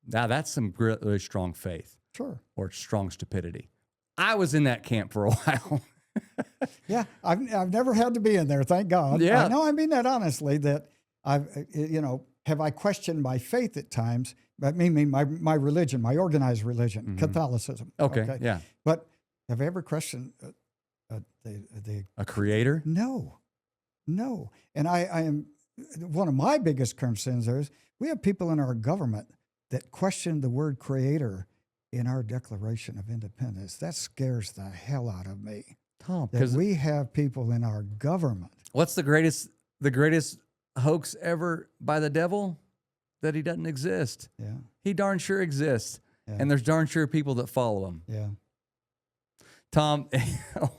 Now, that's some really strong faith. Sure. Or strong stupidity. I was in that camp for a while. Yeah, I've never had to be in there, thank God. Yeah. I mean that honestly, that have I questioned my faith at times? I mean my religion, my organized religion, Catholicism. Okay, yeah. But have I ever questioned a creator? No. And I am, one of my biggest concerns is we have people in our government that question the word creator in our Declaration of Independence. That scares the hell out of me. Tom, that we have people in our government. What's the greatest hoax ever by the devil? That he doesn't exist. Yeah. He darn sure exists. Yeah. And there's darn sure people that follow him. Yeah. Tom,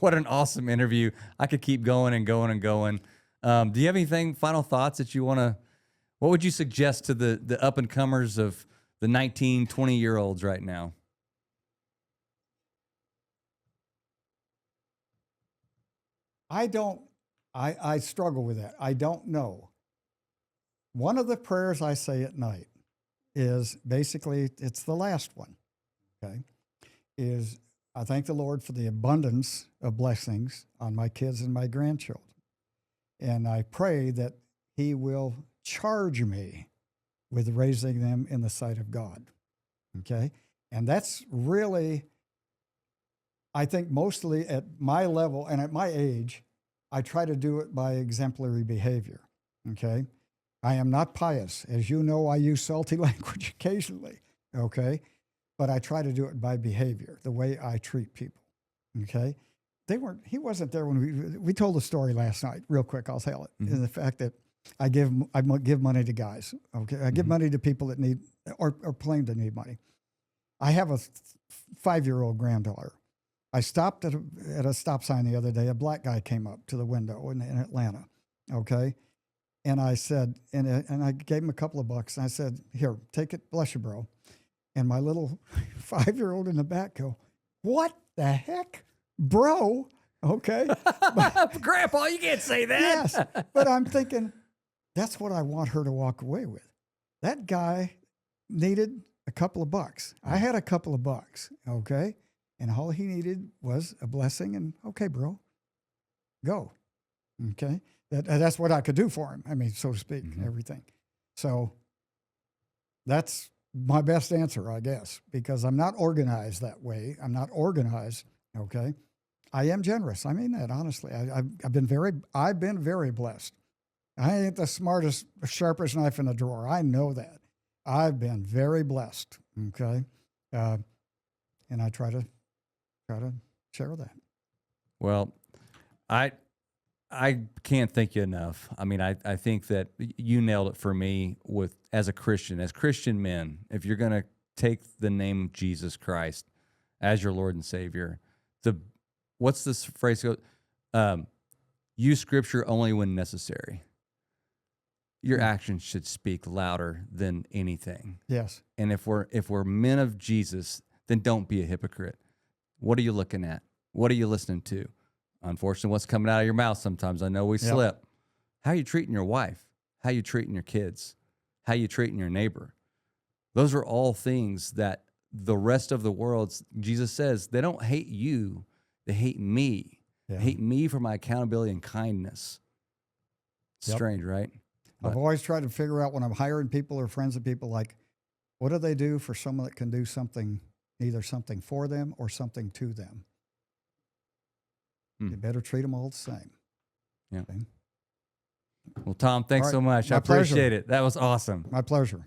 what an awesome interview. I could keep going and going and going. Do you have final thoughts that you want to, what would you suggest to the up and comers of the 19, 20-year-olds right now? I struggle with that. I don't know. One of the prayers I say at night is basically, it's the last one, okay, is I thank the Lord for the abundance of blessings on my kids and my grandchildren. And I pray that he will charge me with raising them in the sight of God. Okay? And that's really, I think mostly at my level and at my age, I try to do it by exemplary behavior. Okay? I am not pious. As you know, I use salty language occasionally. Okay? But I try to do it by behavior, the way I treat people. Okay? He wasn't there when we told the story last night, real quick, I'll tell it. Mm-hmm. In the fact that I give money to guys. Okay? I give mm-hmm. money to people that need or claim to need money. I have a 5-year-old granddaughter. I stopped at a stop sign the other day. A black guy came up to the window in Atlanta. Okay? And I said, and I gave him a couple of bucks. And I said, here, take it, bless you, bro. And my little 5-year-old in the back go, what the heck, bro? Okay. Grandpa, you can't say that. Yes. But I'm thinking, that's what I want her to walk away with. That guy needed a couple of bucks. I had a couple of bucks. Okay. And all he needed was a blessing and, okay, bro, go. Okay. That's what I could do for him. I mean, so to speak, mm-hmm. everything. So that's my best answer, I guess, because I'm not organized that way. I'm not organized. Okay. I am generous. I mean that honestly. I've been very blessed. I ain't the smartest, sharpest knife in the drawer. I know that. I've been very blessed. Okay. And I try to share that. Well, I can't thank you enough. I mean, I think that you nailed it for me as Christian men, if you're going to take the name of Jesus Christ as your Lord and Savior, what's this phrase go? Use Scripture only when necessary. Your actions should speak louder than anything. Yes. And if we're men of Jesus, then don't be a hypocrite. What are you looking at? What are you listening to? Unfortunately, what's coming out of your mouth sometimes, I know we slip. How are you treating your wife? How are you treating your kids? How are you treating your neighbor? Those are all things that the rest of the world, Jesus says, they don't hate you. They hate me. Yeah. They hate me for my accountability and kindness. Strange, right? But I've always tried to figure out when I'm hiring people or friends of people, like, what do they do for someone that can do something, either something for them or something to them? You better treat them all the same. Yeah. Okay. Well, Tom, thanks so much. I appreciate it. That was awesome. My pleasure.